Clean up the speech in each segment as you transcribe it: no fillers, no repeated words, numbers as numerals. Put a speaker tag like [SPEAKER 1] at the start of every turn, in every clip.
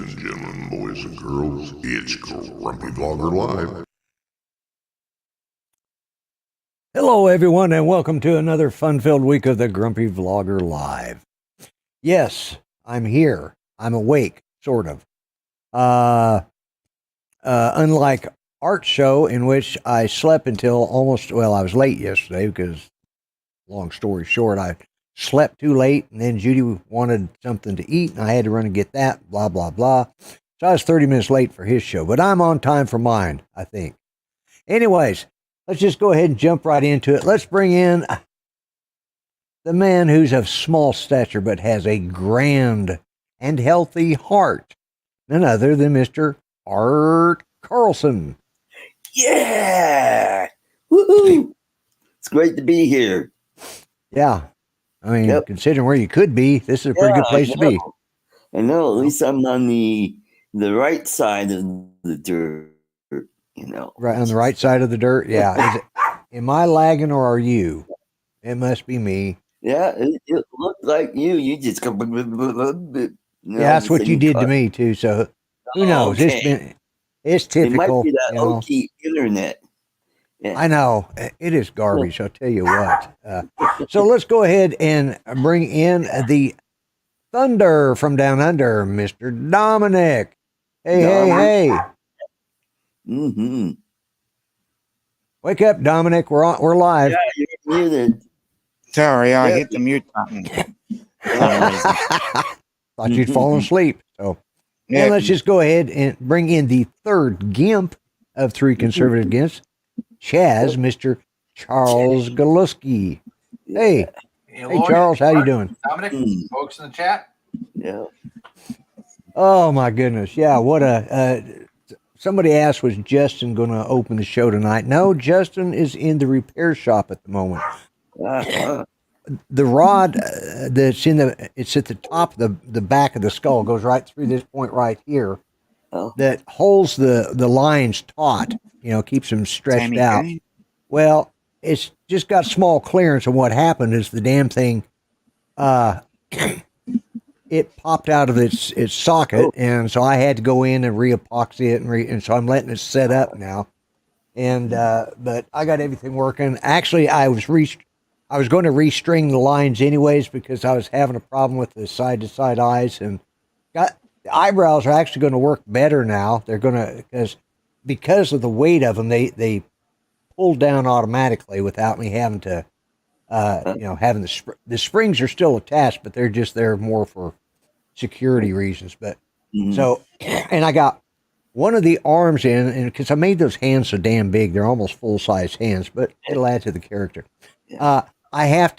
[SPEAKER 1] and gentlemen, boys and girls, it's Grumpy Vlogger Live.
[SPEAKER 2] Hello, everyone, and welcome to another fun-filled week of the Grumpy Vlogger Live. Yes, I'm here. I'm awake, sort of. Unlike Art's show, in which I slept until almost, well, I was late yesterday because, long story short, I slept too late, and then Judy wanted something to eat, and I had to run and get that, blah, blah, blah. So I was 30 minutes late for his show, but I'm on time for mine, I think. Anyways, let's just go ahead and jump right into it. Let's bring in the man who's of small stature but has a grand and healthy heart. None other than Mr. Art Carlson.
[SPEAKER 3] Yeah! Woohoo! It's great to be here.
[SPEAKER 2] Yeah. I mean, considering where you could be, this is a pretty good place to be.
[SPEAKER 3] I know. At least I'm on the right side of the dirt, you know.
[SPEAKER 2] Right on the right side of the dirt? Yeah. Am I lagging or are you? It must be me.
[SPEAKER 3] Yeah, it looked like you. You just go.
[SPEAKER 2] Yeah, that's what you did to me too. So who knows?
[SPEAKER 3] Okay.
[SPEAKER 2] It's typical.
[SPEAKER 3] It might be that
[SPEAKER 2] you know.
[SPEAKER 3] OT internet. Yeah.
[SPEAKER 2] I know it is garbage. I'll tell you what. So let's go ahead and bring in the Thunder from down under, Mr. Dominic. Hey, hey.
[SPEAKER 3] Mm-hmm.
[SPEAKER 2] Wake up, Dominic. We're live.
[SPEAKER 3] Yeah, you're muted.
[SPEAKER 4] Sorry, I hit the mute button.
[SPEAKER 2] Thought you'd fallen asleep. So,
[SPEAKER 4] Yeah.
[SPEAKER 2] and let's just go ahead and bring in the third gimp of three conservative gimps, Chaz, Mr. Charles Galuski. Hey, hey, Charles, how you doing?
[SPEAKER 5] Dominic, folks in the chat.
[SPEAKER 3] Yeah.
[SPEAKER 2] Oh my goodness, yeah. What somebody asked, was Justin going to open the show tonight? No, Justin is in the repair shop at the moment. The rod that's it's at the top of the back of the skull, goes right through this point right here, that holds the lines taut, keeps them stretched out. Well, it's just got small clearance, and what happened is the damn thing, it popped out of its socket, and so I had to go in and re-epoxy it, and so I'm letting it set up now. And but I got everything working. Actually, I was going to restring the lines anyways because I was having a problem with the side-to-side eyes, and the eyebrows are actually going to work better now. They're going to because of the weight of them, they pull down automatically without me having to. Having the springs are still attached, but they're just there more for security reasons. But so, and I got one of the arms in, and because I made those hands so damn big, they're almost full size hands, but it'll add to the character. I had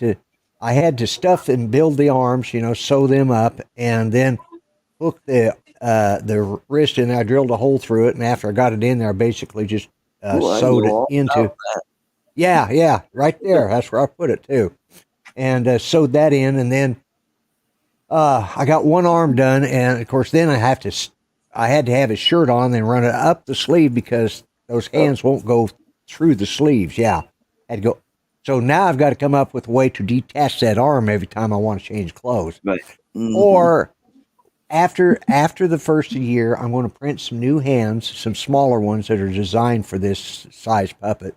[SPEAKER 2] to stuff and build the arms, sew them up, and then hook the wrist in there. I drilled a hole through it, and after I got it in there, I basically just sewed it into. Yeah, right there. That's where I put it too, and sewed that in, and then I got one arm done, and of course, then I had to have his shirt on, then run it up the sleeve because those hands won't go through the sleeves. Yeah, had to go. So now I've got to come up with a way to detach that arm every time I want to change clothes.
[SPEAKER 3] Right.
[SPEAKER 2] Or after the first year, I'm going to print some new hands, some smaller ones that are designed for this size puppet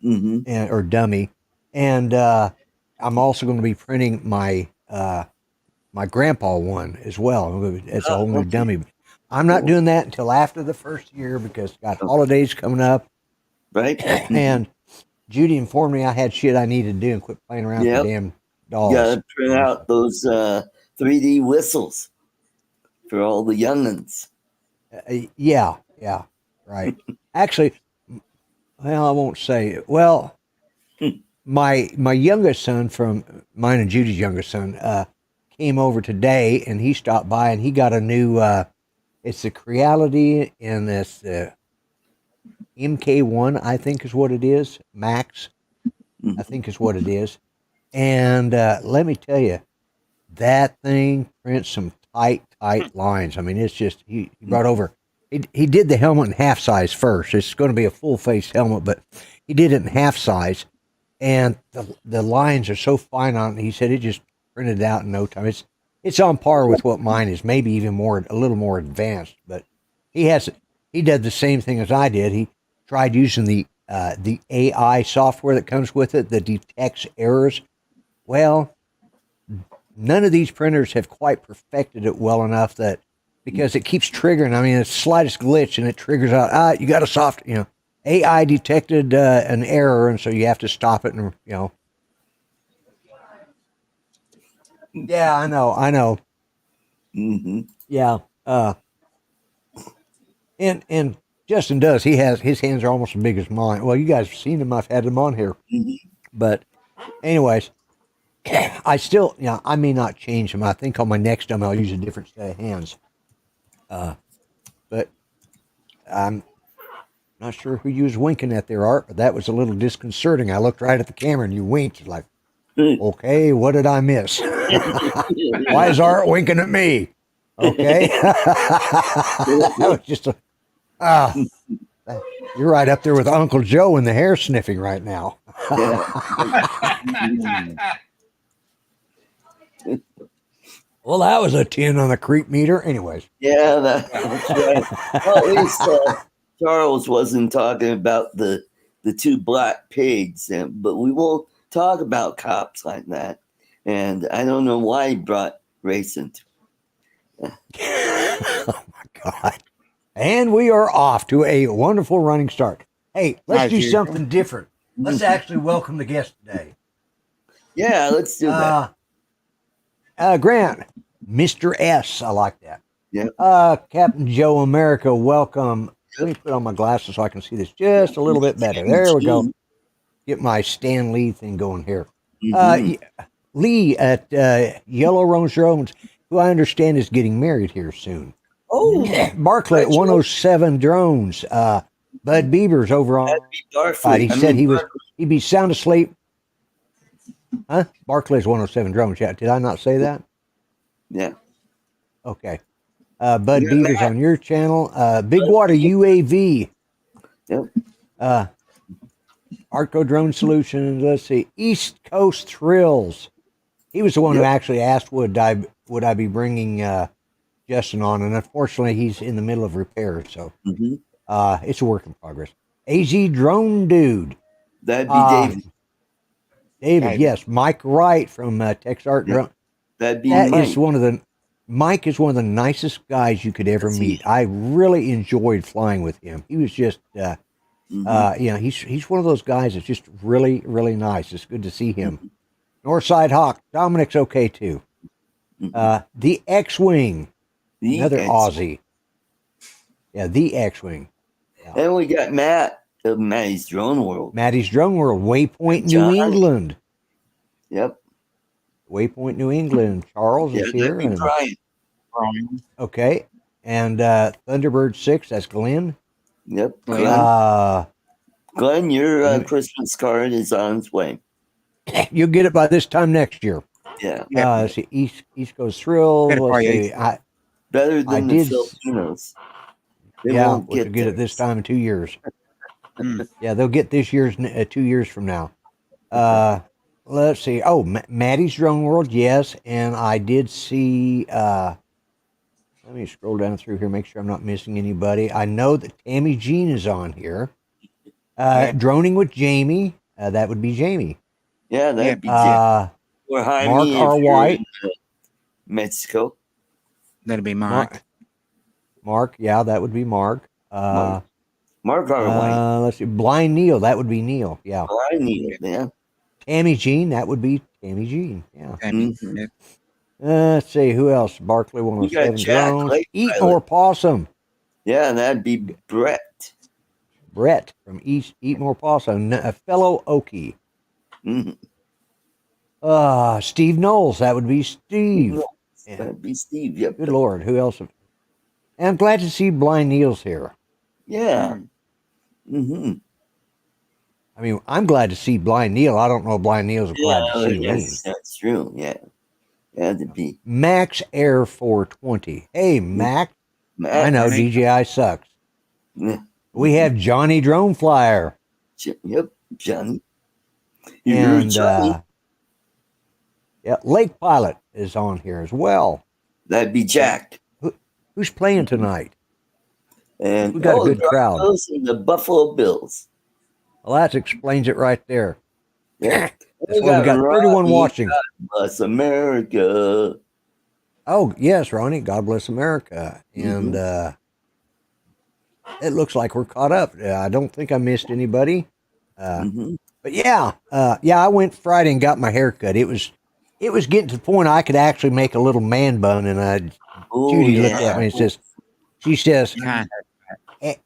[SPEAKER 2] or dummy. And I'm also going to be printing my my grandpa one as well. It's a whole new dummy. I'm not doing that until after the first year because got holidays coming up.
[SPEAKER 3] Right.
[SPEAKER 2] And Judy informed me I had shit I needed to do and quit playing around with the damn dolls.
[SPEAKER 3] You gotta print out those 3D whistles for all the young'uns.
[SPEAKER 2] Yeah, right. Actually, well, I won't say it. Well, my youngest son, from mine and Judy's youngest son, came over today, and he stopped by, and he got a new, it's the Creality, and this MK1, I think is what it is. Max, I think is what it is. And let me tell you, that thing prints some tight lines. I mean, it's just, he brought over, he did the helmet in half size first. It's going to be a full face helmet, but he did it in half size. And the lines are so fine on it. He said it just printed out in no time. it's on par with what mine is, maybe even more, a little more advanced. But he did the same thing as I did. He tried using the AI software that comes with it that detects errors. Well, none of these printers have quite perfected it well enough that because it keeps triggering. I mean, it's the slightest glitch and it triggers out. You got a soft, AI detected an error, and so you have to stop it. And yeah, I know.
[SPEAKER 3] Mm-hmm.
[SPEAKER 2] Yeah, and Justin does. His hands are almost as big as mine. Well, you guys have seen him. I've had him on here, but anyways. I still, I may not change them. I think on my next demo I'll use a different set of hands. But I'm not sure who you was winking at there, Art, but that was a little disconcerting. I looked right at the camera and you winked. It's like, okay, what did I miss? Why is Art winking at me? Okay. That was just you're right up there with Uncle Joe and the hair sniffing right now. Well, that was a 10 on the creep meter. Anyways.
[SPEAKER 3] Yeah, that's right. Well, at least Charles wasn't talking about the two black pigs, but we won't talk about cops like that. And I don't know why he brought race into it.
[SPEAKER 2] Oh, my God. And we are off to a wonderful running start. Hey, let's do something different. Let's actually welcome the guest today.
[SPEAKER 3] Yeah, let's do that.
[SPEAKER 2] Grant, Mr. S. I like that.
[SPEAKER 3] Yeah.
[SPEAKER 2] Captain Joe America, welcome. Let me put on my glasses so I can see this just a little bit better. There we go. Get my Stan Lee thing going here. Lee at Yellow Rose Drones, who I understand is getting married here soon.
[SPEAKER 3] Oh,
[SPEAKER 2] Barclay at 107 Drones. Bud Beavers over on. He said he'd be sound asleep. Huh? Barclay's 107 Drones. Yeah, did I not say that?
[SPEAKER 3] Yeah.
[SPEAKER 2] Okay. Bud Beavers on your channel. Big Water UAV.
[SPEAKER 3] Yep.
[SPEAKER 2] Arco Drone Solutions. Let's see. East Coast Thrills. He was the one who actually asked would I be bringing Justin on, and unfortunately he's in the middle of repairs, so it's a work in progress. AZ Drone Dude.
[SPEAKER 3] That'd be David.
[SPEAKER 2] David, yes. Mike Wright from Tex Art Drone.
[SPEAKER 3] That'd be
[SPEAKER 2] Mike. Mike is one of the nicest guys you could ever meet. I really enjoyed flying with him. He was just, he's one of those guys that's just really, really nice. It's good to see him. Northside Hawk. Dominic's okay too. The X-Wing. Another Aussie. Yeah, the X-Wing. Yeah.
[SPEAKER 3] And we got Matt of Matty's Drone World.
[SPEAKER 2] Matty's Drone World. Waypoint, New England.
[SPEAKER 3] Yep.
[SPEAKER 2] Waypoint, New England. Charles is here.
[SPEAKER 3] And Brian.
[SPEAKER 2] Okay. And Thunderbird 6, that's Glenn.
[SPEAKER 3] Yep. Glenn, your Christmas card is on its way.
[SPEAKER 2] You'll get it by this time next year.
[SPEAKER 3] Yeah.
[SPEAKER 2] Let's see, East Coast Thrill.
[SPEAKER 3] Better than the Filipinos.
[SPEAKER 2] We'll get it this time in 2 years. Yeah, they'll get this year's 2 years from now. Let's see. Oh, Maddie's Drone World, yes. And I did see, let me scroll down through here, make sure I'm not missing anybody. I know that Tammy Jean is on here. Droning with Jamie, that would be Jamie.
[SPEAKER 3] Yeah, that'd be Jamie. Or
[SPEAKER 2] Mark R. White.
[SPEAKER 3] Mexico.
[SPEAKER 4] That'd be Mark.
[SPEAKER 2] Mark, yeah, that would be Mark.
[SPEAKER 3] Mark R. White.
[SPEAKER 2] Let's see. Blind Neil, that would be Neil. Yeah.
[SPEAKER 3] Blind Neil, yeah.
[SPEAKER 2] Tammy Jean, that would be Tammy Jean. Yeah.
[SPEAKER 3] Mm-hmm.
[SPEAKER 2] Let's see, who else? Barclay 107 Drones. Eat More Possum.
[SPEAKER 3] Yeah, that'd be Brett.
[SPEAKER 2] Brett from Eat More Possum, a fellow Okie. Steve Knowles, that would be Steve.
[SPEAKER 3] That'd be Steve, yep.
[SPEAKER 2] Good Lord, who else? And I'm glad to see Blind Neil's here.
[SPEAKER 3] Yeah.
[SPEAKER 2] I mean, I'm glad to see Blind Neil. I don't know if Blind Neil's glad to see me.
[SPEAKER 3] That's true, yeah. That'd be
[SPEAKER 2] Max Air 420. Hey, Mac. I know DJI sucks. We have Johnny Drone Flyer.
[SPEAKER 3] Yep, Johnny.
[SPEAKER 2] And
[SPEAKER 3] Johnny.
[SPEAKER 2] Yeah, Lake Pilot is on here as well.
[SPEAKER 3] That'd be Jack.
[SPEAKER 2] Who's playing tonight?
[SPEAKER 3] And
[SPEAKER 2] We got a good
[SPEAKER 3] the
[SPEAKER 2] crowd.
[SPEAKER 3] Broncos and the Buffalo Bills.
[SPEAKER 2] Well, that explains it right there.
[SPEAKER 3] Yeah.
[SPEAKER 2] That's why we got 31 watching.
[SPEAKER 3] God bless America.
[SPEAKER 2] Oh, yes, Ronnie. God bless America. And it looks like we're caught up. I don't think I missed anybody. But yeah, I went Friday and got my hair cut. It was getting to the point I could actually make a little man bun. And Judy looked at me and says,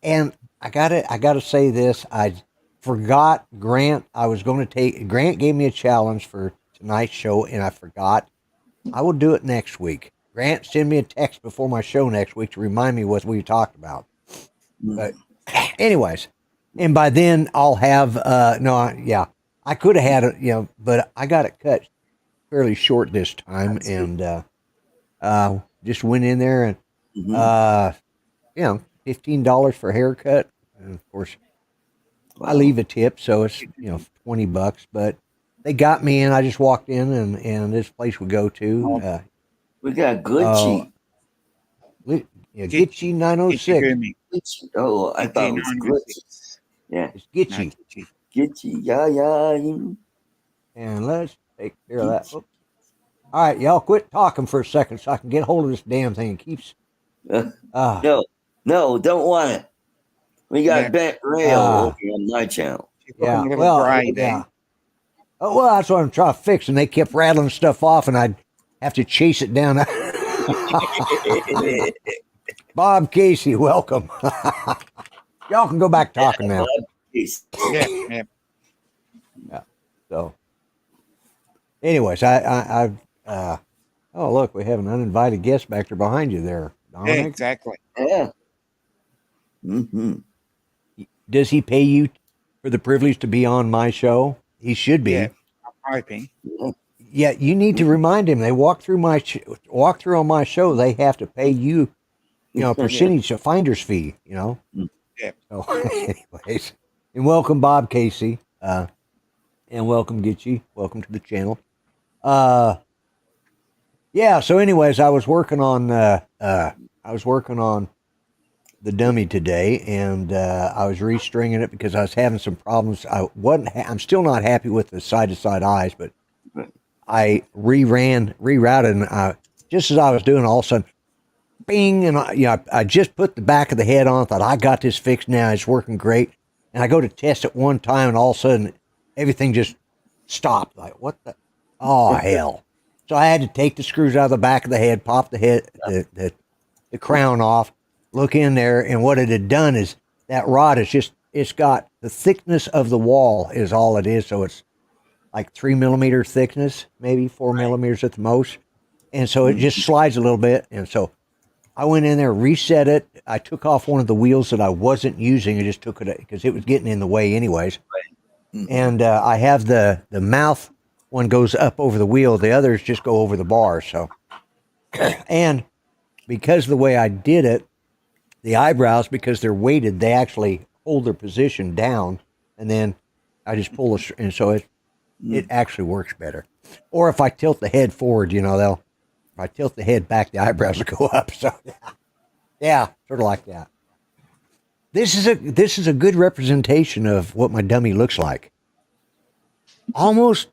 [SPEAKER 2] and I gotta say this. I forgot Grant. Grant gave me a challenge for tonight's show, and I forgot. I will do it next week. Grant, send me a text before my show next week to remind me what we talked about. But anyways, and by then I'll have I could have had it, but I got it cut fairly short this time. That's and just went in there and $15 for a haircut. And of course, I leave a tip, so it's $20. But they got me in. I just walked in, and this place we go to.
[SPEAKER 3] We got Glitchy.
[SPEAKER 2] Gitchy 906.
[SPEAKER 3] Oh, I thought it was Glitchy. Yeah,
[SPEAKER 2] it's Gitchy.
[SPEAKER 3] Gitchy, yeah.
[SPEAKER 2] And let's take care of that. Oops. All right, y'all, quit talking for a second so I can get hold of this damn thing. It keeps.
[SPEAKER 3] No, don't want it. We got Bent Rail over on my channel.
[SPEAKER 2] Yeah, well, Oh, well, that's what I'm trying to fix, and they kept rattling stuff off, and I'd have to chase it down. Bob Casey, welcome. Y'all can go back talking now.
[SPEAKER 4] Yeah.
[SPEAKER 2] So, anyways, oh, look, we have an uninvited guest back there behind you there, Dominic.
[SPEAKER 4] Yeah, exactly.
[SPEAKER 3] Yeah.
[SPEAKER 2] Does he pay you for the privilege to be on my show? He should be.
[SPEAKER 4] Yeah, I'm hoping.
[SPEAKER 2] Yeah, you need to remind him. They walk through on my show. They have to pay you, a percentage of finder's fee.
[SPEAKER 4] Yeah.
[SPEAKER 2] So, anyways, and welcome Bob Casey, and welcome Gitchy. Welcome to the channel. Yeah. So, anyways, I was working on the dummy today, and I was restringing it because I was having some problems. I'm still not happy with the side-to-side eyes, but I rerouted, and just as I was doing, all of a sudden, bing, and I just put the back of the head on. Thought I got this fixed now. It's working great, and I go to test it one time, and all of a sudden, everything just stopped. Like, what the? Oh hell! So I had to take the screws out of the back of the head, pop the head, the crown off. Look in there, and what it had done is that rod it's got the thickness of the wall is all it is. So it's like 3 millimeter thickness, maybe 4 millimeters at the most. And so it just slides a little bit. And so I went in there, reset it. I took off one of the wheels that I wasn't using. I just took it because it was getting in the way anyways. And I have the mouth one goes up over the wheel. The others just go over the bar. So, and because of the way I did it, the eyebrows, because they're weighted, they actually hold their position down, and then I just pull and so it actually works better. Or if I tilt the head forward, if I tilt the head back, the eyebrows will go up. So yeah, sort of like that. This is a good representation of what my dummy looks like. Almost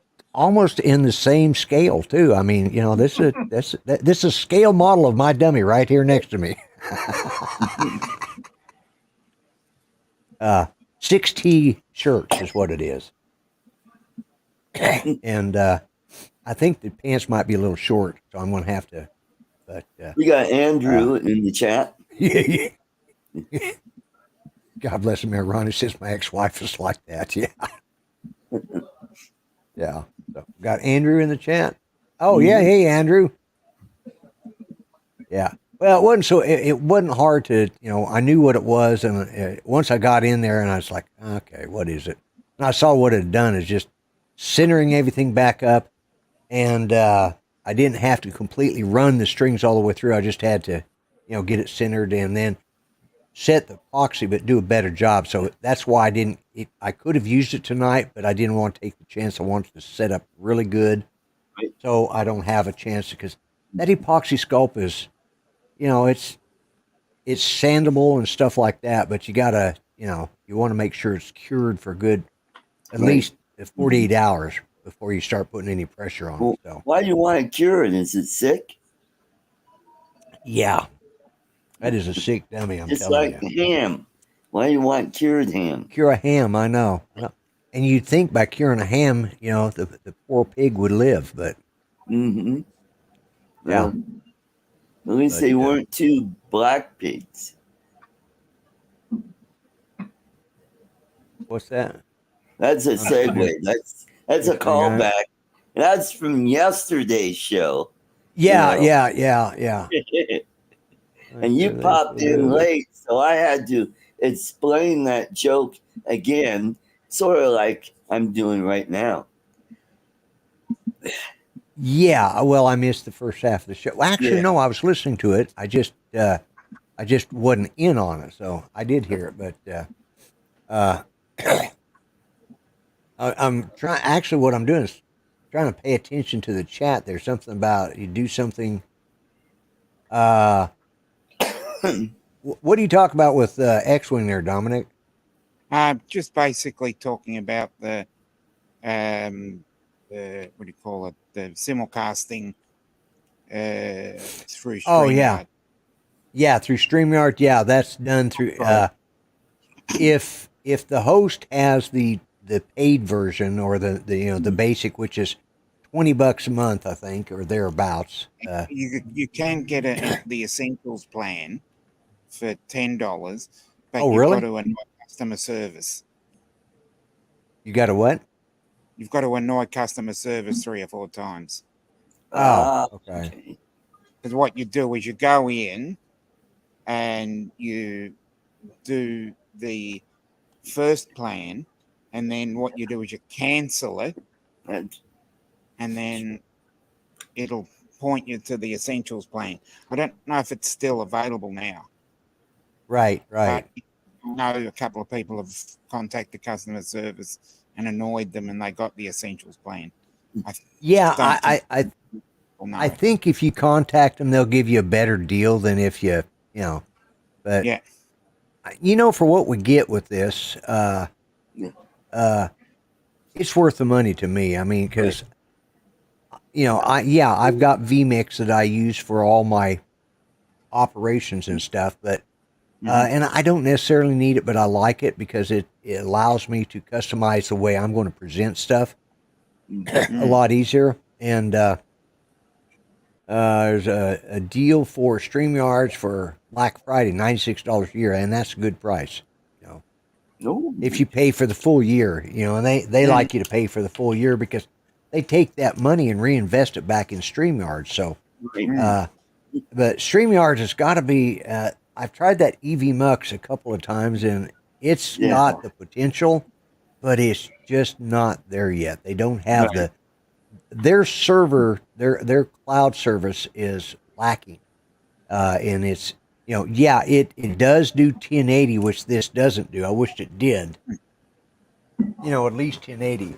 [SPEAKER 2] in the same scale too. I mean, this is a scale model of my dummy right here next to me. 6T shirts is what it is. And I think the pants might be a little short, so I'm going to have to. But
[SPEAKER 3] we got Andrew in the chat.
[SPEAKER 2] Yeah. God bless him, Ronnie says my ex-wife is like that. Yeah. Yeah. So got Andrew in the chat. Oh yeah, hey Andrew. Yeah. Well, it wasn't hard to, I knew what it was, and once I got in there, and I was like, okay, what is it? And I saw what it had done is just centering everything back up, and I didn't have to completely run the strings all the way through. I just had to, get it centered and then set the epoxy, but do a better job. So that's why I could have used it tonight, but I didn't want to take the chance. I wanted to set up really good so I don't have a chance because that epoxy sculpt is, it's sandable and stuff like that, but you gotta, you want to make sure it's cured for good, at
[SPEAKER 3] Right.
[SPEAKER 2] least 48 hours before you start putting any pressure on
[SPEAKER 3] Well,
[SPEAKER 2] it. So
[SPEAKER 3] why do you want to cure it? Is it sick?
[SPEAKER 2] yeah, that is a sick dummy. I'm
[SPEAKER 3] It's
[SPEAKER 2] telling
[SPEAKER 3] like
[SPEAKER 2] you.
[SPEAKER 3] ham. Why do you want cured ham?
[SPEAKER 2] Cure a ham, I know. And you'd think by curing a ham, the poor pig would live, but
[SPEAKER 3] Mm-hmm.
[SPEAKER 2] yeah.
[SPEAKER 3] At least
[SPEAKER 2] But
[SPEAKER 3] they weren't two black pigs.
[SPEAKER 2] what's that?
[SPEAKER 3] That's a
[SPEAKER 2] I'm
[SPEAKER 3] segue.
[SPEAKER 2] sorry.
[SPEAKER 3] That's a
[SPEAKER 2] Which one, guy?
[SPEAKER 3] callback. That's from yesterday's show.
[SPEAKER 2] Yeah,
[SPEAKER 3] you know.
[SPEAKER 2] yeah.
[SPEAKER 3] And you popped in late, so I had to explain that joke again, sort of like I'm doing right now.
[SPEAKER 2] Yeah, well, I missed the first half of the show. Well, actually,
[SPEAKER 3] Yeah.
[SPEAKER 2] no, I was listening to it. I just wasn't in on it, so I did hear it. But I'm trying. Actually, what I'm doing is trying to pay attention to the chat. There's something about you do something. What do you talk about with X-wing there, Dominic?
[SPEAKER 4] Just basically talking about the what do you call it? The simulcasting through StreamYard.
[SPEAKER 2] Oh yeah, through StreamYard. Yeah, that's done through. If the host has the paid version or the basic, which is $20 a month, I think, or thereabouts.
[SPEAKER 4] You can get the essentials plan for $10, but
[SPEAKER 2] Oh,
[SPEAKER 4] you've
[SPEAKER 2] really?
[SPEAKER 4] got to annoy customer service.
[SPEAKER 2] You got a what?
[SPEAKER 4] You've got to annoy customer service 3 or 4 times.
[SPEAKER 2] Oh, okay.
[SPEAKER 4] Because what you do is you go in and you do the first plan, and then what you do is you cancel it, and then it'll point you to the essentials plan. I don't know if it's still available now.
[SPEAKER 2] Right.
[SPEAKER 4] I know a couple of people have contacted customer service and annoyed them, and they got the essentials plan.
[SPEAKER 2] I think if you contact them, they'll give you a better deal than if but
[SPEAKER 4] yeah.
[SPEAKER 2] For what we get with this, it's worth the money to me. I mean, because I've got vMix that I use for all my operations and stuff, but and I don't necessarily need it, but I like it because it allows me to customize the way I'm going to present stuff a lot easier. And there's a deal for StreamYards for Black Friday, $96 a year, and that's a good price. If you pay for the full year, and they like you to pay for the full year because they take that money and reinvest it back in StreamYards. So, but StreamYards has got to be. I've tried that EV Mux a couple of times, and it's got the potential, but it's just not there yet. They don't have their server, their cloud service is lacking, and it's it does do 1080, which this doesn't do. I wished it did, at least 1080,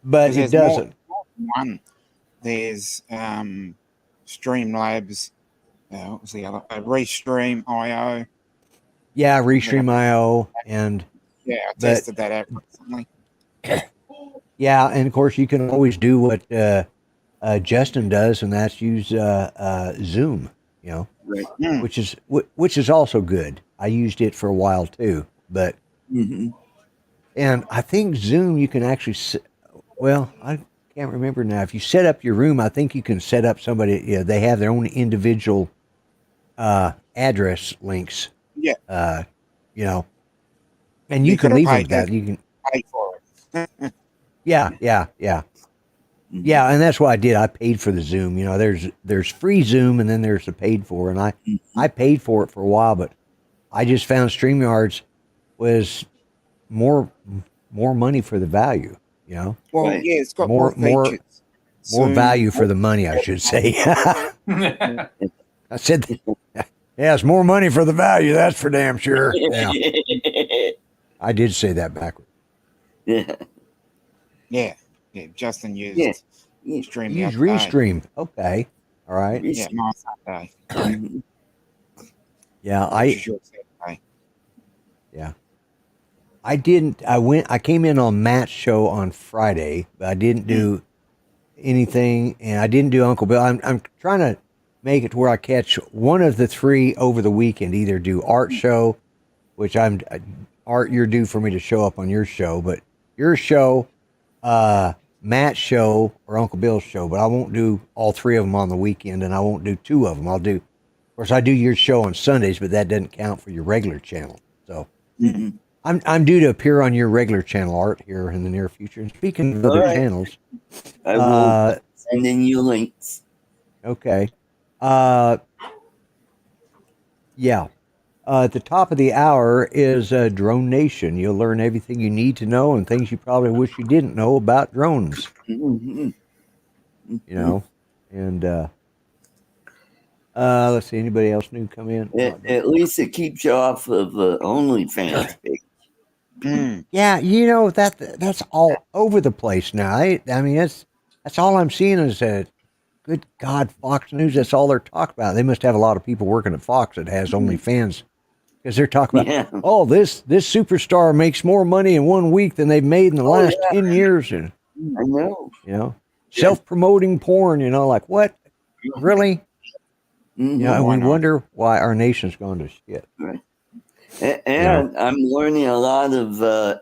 [SPEAKER 2] but it doesn't.
[SPEAKER 4] There's Streamlabs. What was the other? Restream IO.
[SPEAKER 2] Yeah, Restream IO, and
[SPEAKER 4] I tested that out recently.
[SPEAKER 2] Yeah, and of course you can always do what Justin does, and that's use Zoom. Which is also good. I used it for a while too, but and I think Zoom you can actually. Well, I can't remember now. If you set up your room, I think you can set up somebody. They have their own individual address links.
[SPEAKER 4] Yeah.
[SPEAKER 2] And you can leave them that. You can
[SPEAKER 4] pay for it.
[SPEAKER 2] Yeah, and that's what I did. I paid for the Zoom. There's free Zoom, and then there's the paid for. And I paid for it for a while, but I just found StreamYards was more money for the value.
[SPEAKER 4] Well, it's got
[SPEAKER 2] more
[SPEAKER 4] features.
[SPEAKER 2] More value for the money, I should say. I said, it's more money for the value. That's for damn sure. Yeah. I did say that backwards.
[SPEAKER 4] Yeah. Justin used Stream the
[SPEAKER 2] Use
[SPEAKER 4] other day.
[SPEAKER 2] restream. Okay. All right.
[SPEAKER 4] Yeah, my Sunday.
[SPEAKER 3] Mhm.
[SPEAKER 2] Yeah,
[SPEAKER 4] Which is your Saturday.
[SPEAKER 2] yeah. I didn't. I came in on Matt's show on Friday, but I didn't do anything, and I didn't do Uncle Bill. I'm trying to make it to where I catch one of the three over the weekend. Either do Art show, which Art, you're due for me to show up on your show, but your show, Matt's show, or Uncle Bill's show. But I won't do all three of them on the weekend, and I won't do two of them. Of course, I do your show on Sundays, but that doesn't count for your regular channel. So.
[SPEAKER 3] Mhm.
[SPEAKER 2] I'm due to appear on your regular channel, Art, here in the near future. And speaking of other
[SPEAKER 3] All right.
[SPEAKER 2] channels,
[SPEAKER 3] I will send in you links.
[SPEAKER 2] okay, yeah. At the top of the hour is Drone Nation. You'll learn everything you need to know and things you probably wish you didn't know about drones.
[SPEAKER 3] Mhm.
[SPEAKER 2] You know, and let's see, anybody else new come in?
[SPEAKER 3] At least it keeps you off of OnlyFans page.
[SPEAKER 2] Yeah, that's all over the place now. I mean, that's all I'm seeing is that. Good God, Fox News, that's all they're talking about. They must have a lot of people working at Fox that has OnlyFans because they're talking about,
[SPEAKER 3] Yeah.
[SPEAKER 2] oh, this superstar makes more money in 1 week than they've made in the last 10 years. And,
[SPEAKER 3] I know.
[SPEAKER 2] self-promoting porn, like what? Really?
[SPEAKER 3] Mhm.
[SPEAKER 2] And
[SPEAKER 4] Why
[SPEAKER 2] we
[SPEAKER 4] not?
[SPEAKER 2] wonder why our nation's gone to shit.
[SPEAKER 3] And I'm learning a lot of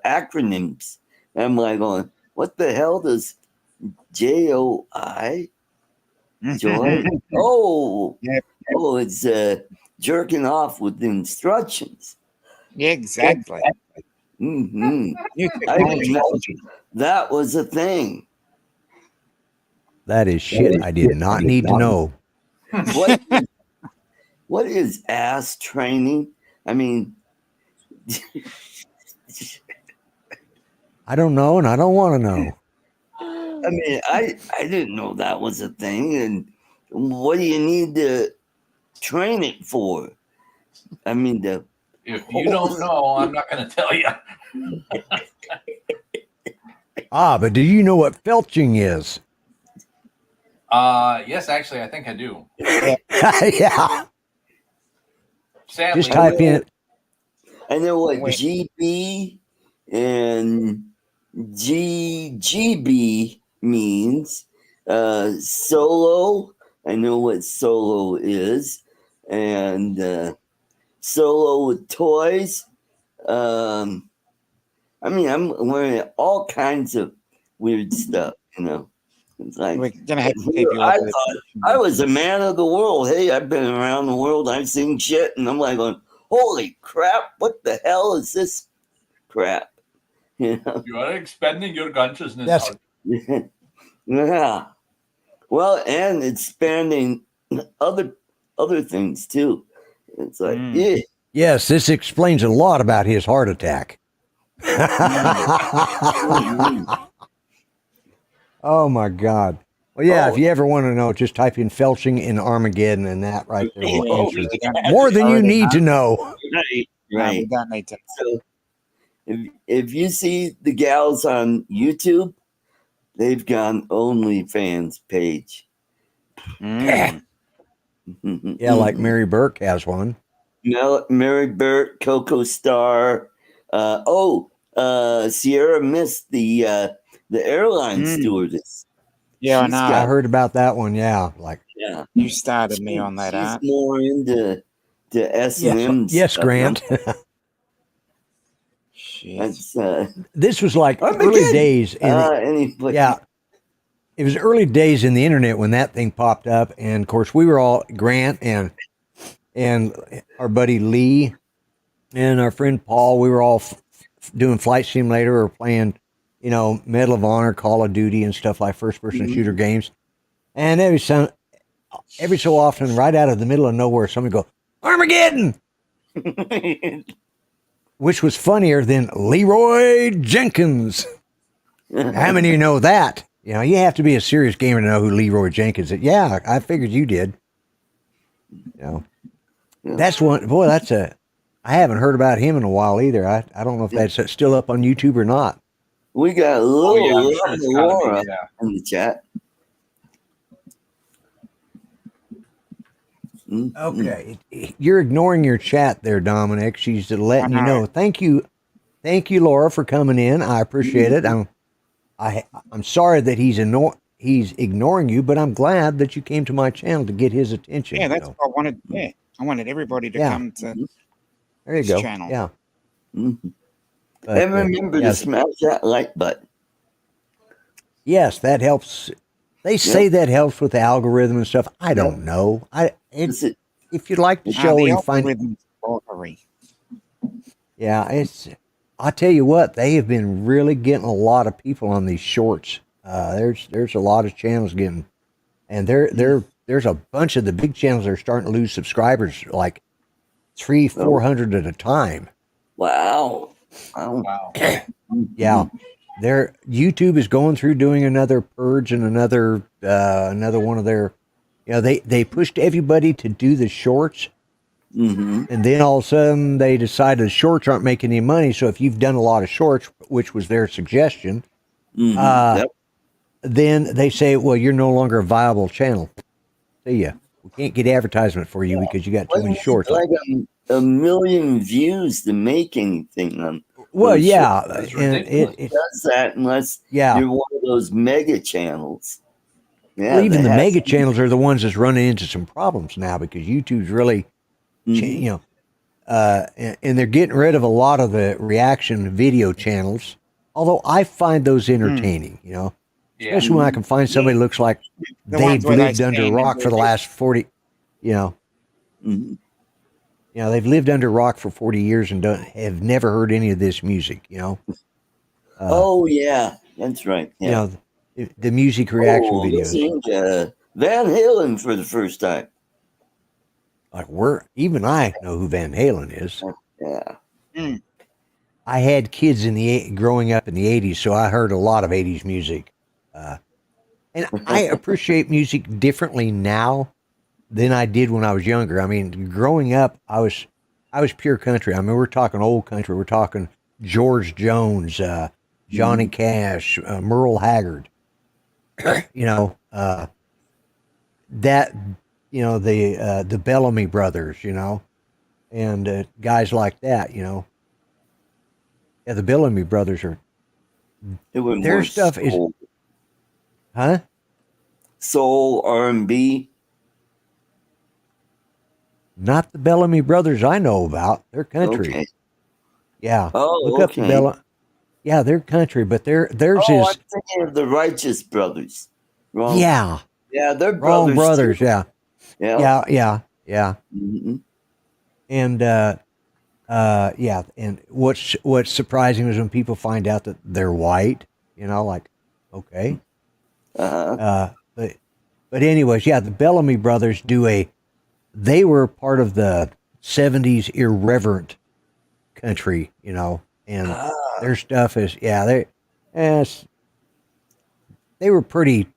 [SPEAKER 3] acronyms. I'm like going, what the hell does JOI? Joy? Oh,
[SPEAKER 4] Yep.
[SPEAKER 3] oh, it's jerking off with instructions.
[SPEAKER 4] Yeah, exactly.
[SPEAKER 3] Hmm
[SPEAKER 4] New
[SPEAKER 3] I didn't
[SPEAKER 4] technology.
[SPEAKER 3] know that was a thing.
[SPEAKER 2] That is shit I did not need to know.
[SPEAKER 3] What is ass training? I mean,
[SPEAKER 2] I don't know, and I don't want to know.
[SPEAKER 3] I didn't know that was a thing. And what do you need to train it for? I mean,
[SPEAKER 5] If you don't know, I'm not going to tell you.
[SPEAKER 2] But do you know what felching is?
[SPEAKER 5] Yes, actually, I think I do.
[SPEAKER 2] Yeah.
[SPEAKER 5] Sadly,
[SPEAKER 2] Just type in.
[SPEAKER 3] I know what
[SPEAKER 4] Wait.
[SPEAKER 3] GB and GGB means. Solo, I know what solo is. And solo with toys. I'm learning all kinds of weird stuff, It's like,
[SPEAKER 4] We're gonna have to keep you
[SPEAKER 3] I
[SPEAKER 4] up.
[SPEAKER 3] thought I was a man of the world. Hey, I've been around the world. I've seen shit. And I'm like going, holy crap, what the hell is this crap?
[SPEAKER 5] you are expanding your consciousness.
[SPEAKER 2] Yes.
[SPEAKER 3] Yeah. Well, and expanding other things too. It's like, yeah.
[SPEAKER 2] Yes, this explains a lot about his heart attack. Oh my God. Well, yeah, if you ever want to know, just type in felching in Armageddon and that right there will answer more than you need to know.
[SPEAKER 3] Right.
[SPEAKER 4] No, we don't need to.
[SPEAKER 3] So if you see the gals on YouTube, they've got an OnlyFans page.
[SPEAKER 2] Yeah, like Mary Burke has one.
[SPEAKER 3] Mary Burt, Coco Star. Sierra missed the airline stewardess.
[SPEAKER 4] Yeah, I
[SPEAKER 3] She's
[SPEAKER 4] know.
[SPEAKER 2] I heard about that one. Yeah,
[SPEAKER 3] Yeah,
[SPEAKER 4] You started me on that,
[SPEAKER 3] she's
[SPEAKER 4] Art.
[SPEAKER 3] more into S&M
[SPEAKER 2] yes,
[SPEAKER 3] stuff.
[SPEAKER 2] Grant.
[SPEAKER 4] Shit.
[SPEAKER 3] That's
[SPEAKER 2] This was like
[SPEAKER 3] Armageddon.
[SPEAKER 2] early days.
[SPEAKER 3] Anyway.
[SPEAKER 2] Yeah, it was early days in the internet when that thing popped up, and of course we were all Grant and our buddy Lee and our friend Paul. We were all doing Flight Simulator or playing, Medal of Honor, Call of Duty, and stuff like first-person shooter games. And every so often, right out of the middle of nowhere, somebody go Armageddon, which was funnier than Leroy Jenkins. How many of you know that? You have to be a serious gamer to know who Leroy Jenkins is. Yeah, I figured you did. That's one. Boy, I haven't heard about him in a while either. I don't know if that's still up on YouTube or not.
[SPEAKER 3] We got a little
[SPEAKER 5] I'm sure it's gotta
[SPEAKER 3] Laura
[SPEAKER 5] be, yeah.
[SPEAKER 3] in the chat.
[SPEAKER 2] Okay, you're ignoring your chat there, Dominic. She's letting you know. Thank you, Laura, for coming in. I appreciate it. I'm sorry that he's ignoring you, but I'm glad that you came to my channel to get his attention.
[SPEAKER 4] Yeah, that's what I wanted. Yeah, I wanted everybody to come to
[SPEAKER 2] there you
[SPEAKER 4] this
[SPEAKER 2] go.
[SPEAKER 4] channel.
[SPEAKER 2] Yeah.
[SPEAKER 3] But, and remember to smash that like button.
[SPEAKER 2] Yes, that helps. They say that helps with the algorithm and stuff. I don't know. If you like the show and find I tell you what, they have been really getting a lot of people on these shorts. There's a lot of channels getting, and there's a bunch of the big channels that are starting to lose subscribers, like 300-400 at a time.
[SPEAKER 3] Wow.
[SPEAKER 2] Yeah. YouTube is going through doing another purge and another one of their, they pushed everybody to do the shorts. And then all of a sudden they decided the shorts aren't making any money. So if you've done a lot of shorts, which was their suggestion, then they say, well, you're no longer a viable channel. See ya. We can't get advertisement for you because you got too many shorts.
[SPEAKER 3] Like a million views to make anything on.
[SPEAKER 2] Well, yeah,
[SPEAKER 3] and it does that unless you're one of those mega channels. Yeah,
[SPEAKER 2] well, even the mega channels are the ones that's running into some problems now because YouTube's really, and they're getting rid of a lot of the reaction video channels. Although I find those entertaining, especially when I can find somebody who looks like they've lived under a rock for the last 40, they've lived under a rock for 40 years and have never heard any of this music,
[SPEAKER 3] oh, yeah, that's right. Yeah.
[SPEAKER 2] The music reaction videos.
[SPEAKER 3] Van Halen for the first time.
[SPEAKER 2] Like even I know who Van Halen is.
[SPEAKER 3] Yeah.
[SPEAKER 2] I had kids growing up in the 80s, so I heard a lot of 80s music. And I appreciate music differently now than I did when I was younger. I mean, growing up, I was pure country. I mean, we're talking old country. We're talking George Jones, Johnny Cash, Merle Haggard. The Bellamy Brothers, and guys like that, Yeah, the Bellamy Brothers are. Their stuff is. Huh?
[SPEAKER 3] Soul, R&B.
[SPEAKER 2] Not the Bellamy Brothers I know about. They're country. Okay. Yeah.
[SPEAKER 3] Oh,
[SPEAKER 2] look up the Bellamy. Yeah, they're country, but theirs is.
[SPEAKER 3] I'm thinking of the Righteous Brothers. Wrong.
[SPEAKER 2] Yeah.
[SPEAKER 3] Yeah, they're
[SPEAKER 2] Wrong brothers.
[SPEAKER 3] Too.
[SPEAKER 2] Yeah. Yeah. And and what's surprising is when people find out that they're white. Like, okay. But anyways, the Bellamy Brothers they were part of the 70s irreverent country, and their stuff is, they were pretty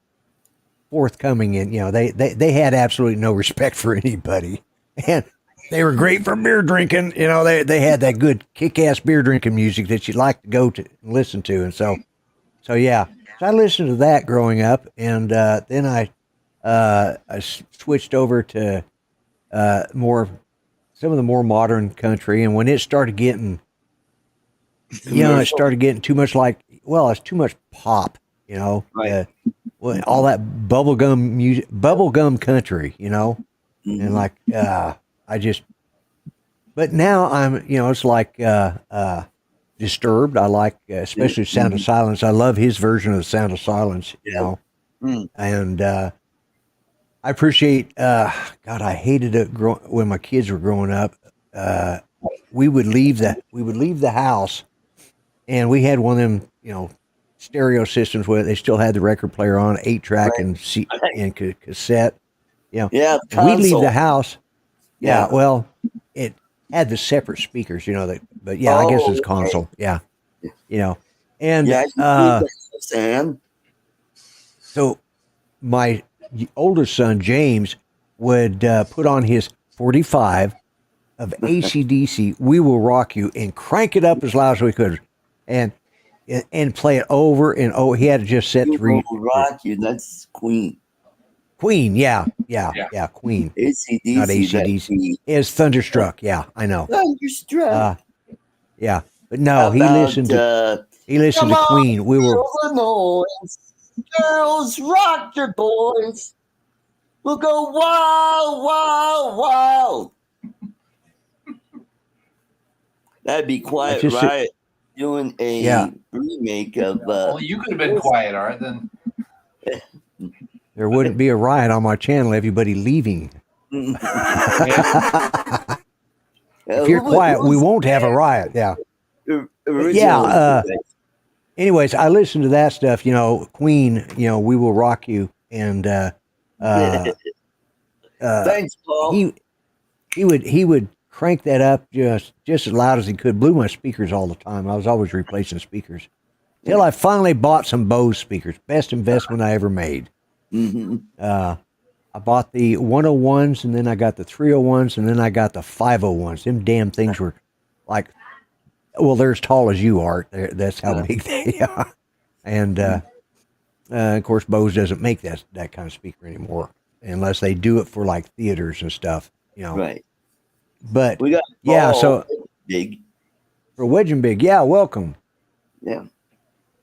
[SPEAKER 2] forthcoming and, they had absolutely no respect for anybody, and they were great for beer drinking. They had that good kick-ass beer drinking music that you'd like to go to and listen to. And so I listened to that growing up, and then I switched over to some of the more modern country. And when it started getting, it started getting too much it's too much pop,
[SPEAKER 3] right.
[SPEAKER 2] All that bubblegum music, bubblegum country, and like, but now I'm, it's like, Disturbed. I like, especially Sound of Silence. I love his version of the Sound of Silence, and, I appreciate, God, I hated it when my kids were growing up. We would leave the house, and we had one of them, stereo systems where they still had the record player on, 8-track and cassette.
[SPEAKER 3] Yeah.
[SPEAKER 2] We'd leave the house. Yeah. Well, it had the separate speakers, but I guess it's console. Yeah. And so my oldest son, James, would put on his 45 of AC/DC, We Will Rock You, and crank it up as loud as we could. And play it over and he had it just set to
[SPEAKER 3] We Will Rock You. That's Queen.
[SPEAKER 2] Queen, yeah, Queen, not
[SPEAKER 3] ACDC, that'd
[SPEAKER 2] ACDC.
[SPEAKER 3] be
[SPEAKER 2] It's Thunderstruck, yeah, I know.
[SPEAKER 3] Thunderstruck.
[SPEAKER 2] Yeah, but no,
[SPEAKER 3] How about
[SPEAKER 2] he listened
[SPEAKER 3] come
[SPEAKER 2] to
[SPEAKER 3] on,
[SPEAKER 2] Queen. We were
[SPEAKER 3] feel the noise. Girls, rock your boys. We'll go wild, wild, wild. That'd be Quiet
[SPEAKER 2] just-
[SPEAKER 3] Riot doing a
[SPEAKER 2] Yeah.
[SPEAKER 3] remake of.
[SPEAKER 5] Well, you could have been quiet, Art. Then
[SPEAKER 2] there wouldn't be a riot on my channel. Everybody leaving. If you're quiet, we won't have a riot. Yeah.
[SPEAKER 3] Yeah.
[SPEAKER 2] Anyways, I listened to that stuff. You know, Queen. You know, We Will Rock You, and
[SPEAKER 3] Thanks, Paul.
[SPEAKER 2] he would crank that up just as loud as he could. Blew my speakers all the time. I was always replacing speakers till I finally bought some Bose speakers. Best investment I ever made.
[SPEAKER 3] Mm-hmm.
[SPEAKER 2] I bought the 101s, and then I got the 301s, and then I got the 501s. Them damn things were like, well, they're as tall as you, Art. That's how big they are. And of course, Bose doesn't make that kind of speaker anymore, unless they do it for like theaters and stuff. You know,
[SPEAKER 3] Right.
[SPEAKER 2] But
[SPEAKER 3] We got
[SPEAKER 2] yeah,
[SPEAKER 3] Paul
[SPEAKER 2] so
[SPEAKER 3] big.
[SPEAKER 2] for Wedge and Big, yeah, welcome.
[SPEAKER 3] Yeah.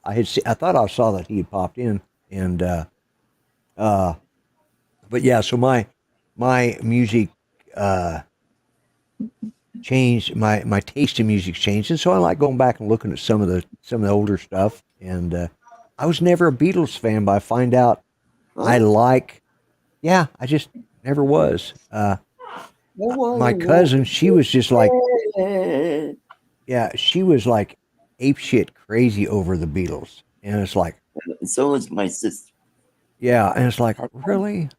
[SPEAKER 2] I thought I saw that he had popped in, and but yeah, so my music changed, my taste in music changed, and so I like going back and looking at some of the older stuff. And I was never a Beatles fan, but I find out I just never was. My cousin, she was just like, she was like apeshit crazy over the Beatles, and it's like,
[SPEAKER 3] so was my sister.
[SPEAKER 2] Yeah, and it's like, really?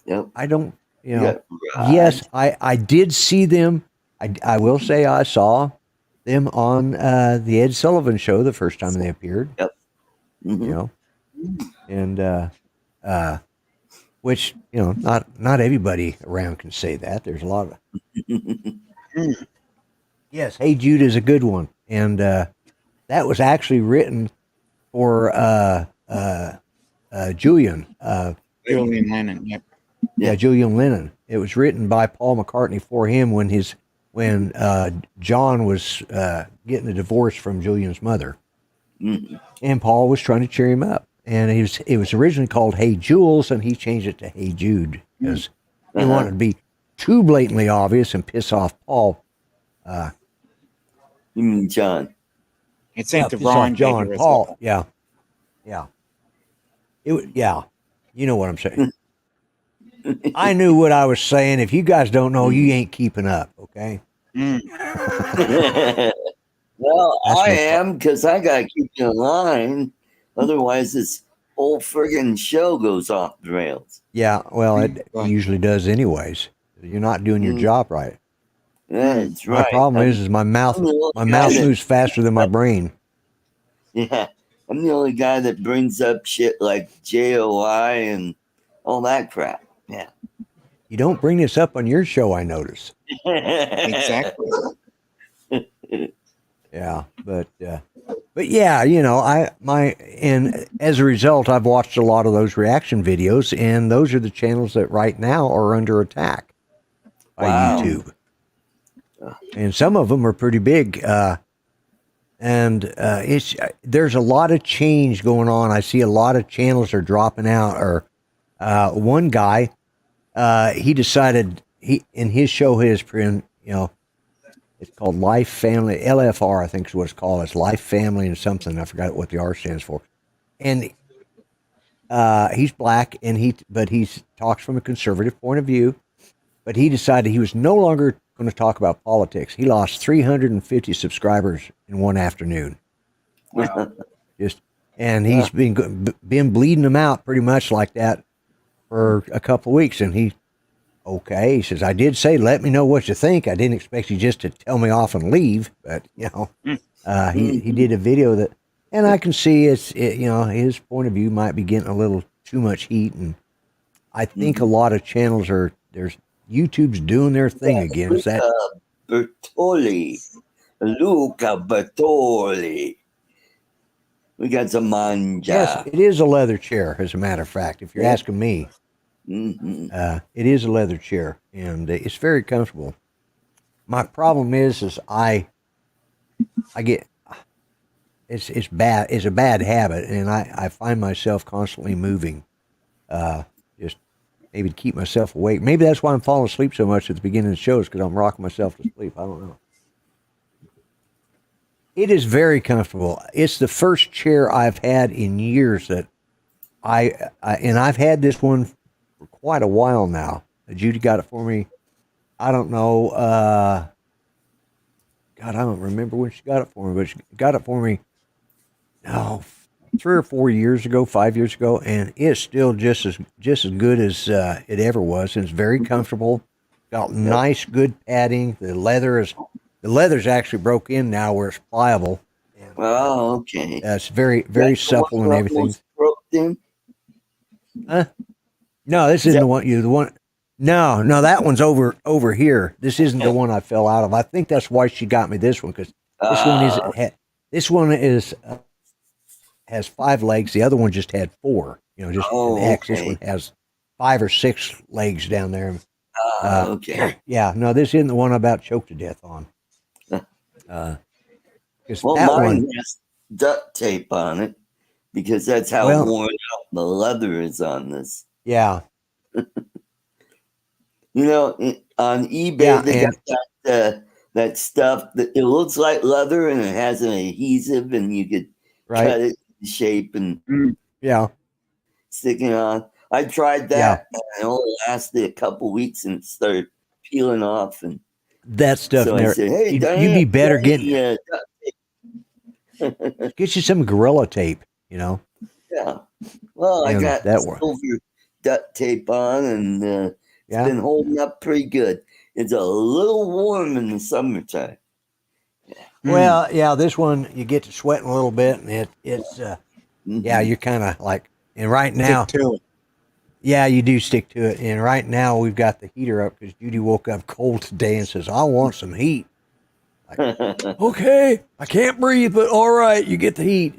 [SPEAKER 3] Yep.
[SPEAKER 2] I don't,
[SPEAKER 3] Yeah,
[SPEAKER 2] yes, I did see them. I will say I saw them on the Ed Sullivan Show the first time they appeared.
[SPEAKER 3] Yep. Mm-hmm.
[SPEAKER 2] You know, and which, not everybody around can say that. There's a lot of yes, Hey Jude is a good one, and that was actually written for Julian.
[SPEAKER 4] Julian Lennon. Yep.
[SPEAKER 2] Yeah, Julian Lennon. It was written by Paul McCartney for him when John was getting a divorce from Julian's mother, and Paul was trying to cheer him up. And it was originally called Hey Jules, and he changed it to Hey Jude because he wanted to be too blatantly obvious and piss off Paul.
[SPEAKER 3] You mean John?
[SPEAKER 4] It seemed to
[SPEAKER 2] piss off
[SPEAKER 4] rhyme
[SPEAKER 2] John.
[SPEAKER 4] better as
[SPEAKER 2] Paul.
[SPEAKER 4] well.
[SPEAKER 2] Yeah. You know what I'm saying. I knew what I was saying. If you guys don't know, you ain't keeping up, okay?
[SPEAKER 3] Well,
[SPEAKER 2] That's
[SPEAKER 3] I
[SPEAKER 2] no
[SPEAKER 3] am, because I got to keep you in line. Otherwise, this whole friggin' show goes off the rails.
[SPEAKER 2] Yeah, well, it usually does anyways. You're not doing your job right.
[SPEAKER 3] That's
[SPEAKER 2] My
[SPEAKER 3] right.
[SPEAKER 2] problem is my mouth moves faster than my brain.
[SPEAKER 3] Yeah, I'm the only guy that brings up shit like JOI and all that crap. Yeah.
[SPEAKER 2] You don't bring this up on your show, I notice.
[SPEAKER 4] Exactly.
[SPEAKER 2] Yeah, but yeah, and as a result, I've watched a lot of those reaction videos, and those are the channels that right now are under attack by YouTube. And some of them are pretty big. There's a lot of change going on. I see a lot of channels are dropping out. Or one guy, he decided in his show it's called Life Family, LFR, I think is what it's called. It's Life Family and something. I forgot what the R stands for. And he's black, but he talks from a conservative point of view. But he decided he was no longer going to talk about politics. He lost 350 subscribers in one afternoon.
[SPEAKER 5] Wow.
[SPEAKER 2] And he's been bleeding them out pretty much like that for a couple of weeks. And he says, I did say, let me know what you think. I didn't expect you just to tell me off and leave. But, he did a video that, and I can see his point of view might be getting a little too much heat. And I think a lot of channels YouTube's doing their thing again. Is that
[SPEAKER 3] Bertoli? Luca Bertoli. We got some manja.
[SPEAKER 2] Yes, it is a leather chair, as a matter of fact, if you're asking me. It is a leather chair, and it's very comfortable. My problem is I get it's bad. It's a bad habit, and I find myself constantly moving. Just maybe to keep myself awake. Maybe that's why I'm falling asleep so much at the beginning of the shows because I'm rocking myself to sleep. I don't know. It is very comfortable. It's the first chair I've had in years that and I've had this one for quite a while now. Judy got it for me. I don't know. God, I don't remember when she got it for me, but she got it for me. No, 3 or 4 years ago, 5 years ago, and it's still just as good as it ever was. And it's very comfortable. Got nice, good padding. The leather's actually broke in now where it's pliable. And,
[SPEAKER 3] Oh, okay.
[SPEAKER 2] it's very
[SPEAKER 3] That's the
[SPEAKER 2] supple
[SPEAKER 3] one
[SPEAKER 2] and
[SPEAKER 3] that
[SPEAKER 2] everything.
[SPEAKER 3] almost broke in?
[SPEAKER 2] No, this isn't the one you the one. No, that one's over here. This isn't the one I fell out of. I think that's why she got me this one because this one has 5 legs. The other one just had 4. Just an X. This one has 5 or 6 legs down there.
[SPEAKER 3] Okay.
[SPEAKER 2] Yeah, no, this isn't the one I about choked to death on.
[SPEAKER 3] Well,
[SPEAKER 2] that
[SPEAKER 3] mine
[SPEAKER 2] one
[SPEAKER 3] has duct tape on it because that's how worn out the leather is on this.
[SPEAKER 2] Yeah.
[SPEAKER 3] On eBay they got that stuff that it looks like leather and it has an adhesive and you could cut it in shape and stick it on. I tried that and it only lasted a couple weeks and it started peeling off and
[SPEAKER 2] that stuff.
[SPEAKER 3] So I said, "Hey, Diane,
[SPEAKER 2] you'd be better getting
[SPEAKER 3] duct tape."
[SPEAKER 2] get you some Gorilla tape.
[SPEAKER 3] Yeah. Well, I got
[SPEAKER 2] that
[SPEAKER 3] silver duct tape on, and it's been holding up pretty good. It's a little warm in the summertime.
[SPEAKER 2] Well, yeah, this one you get to sweating a little bit, and it's you're kind of like, and right now, yeah, you do stick to it. And right now, we've got the heater up because Judy woke up cold today and says, "I want some heat." Like, okay, I can't breathe, but all right, you get the heat,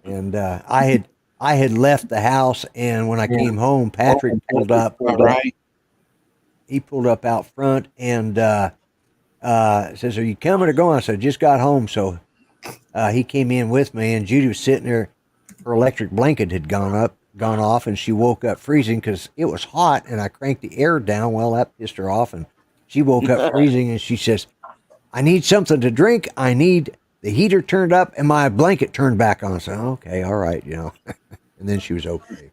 [SPEAKER 2] And I had left the house, and when I came home, Patrick pulled up. He pulled up out front and says, "Are you coming or going?" I said, "Just got home." So he came in with me, and Judy was sitting there. Her electric blanket had gone off, and she woke up freezing because it was hot, and I cranked the air down. Well, that pissed her off, and she woke up freezing, and she says, "I need something to drink. I need the heater turned up and my blanket turned back on." I said, "Okay, all right, And then she was okay.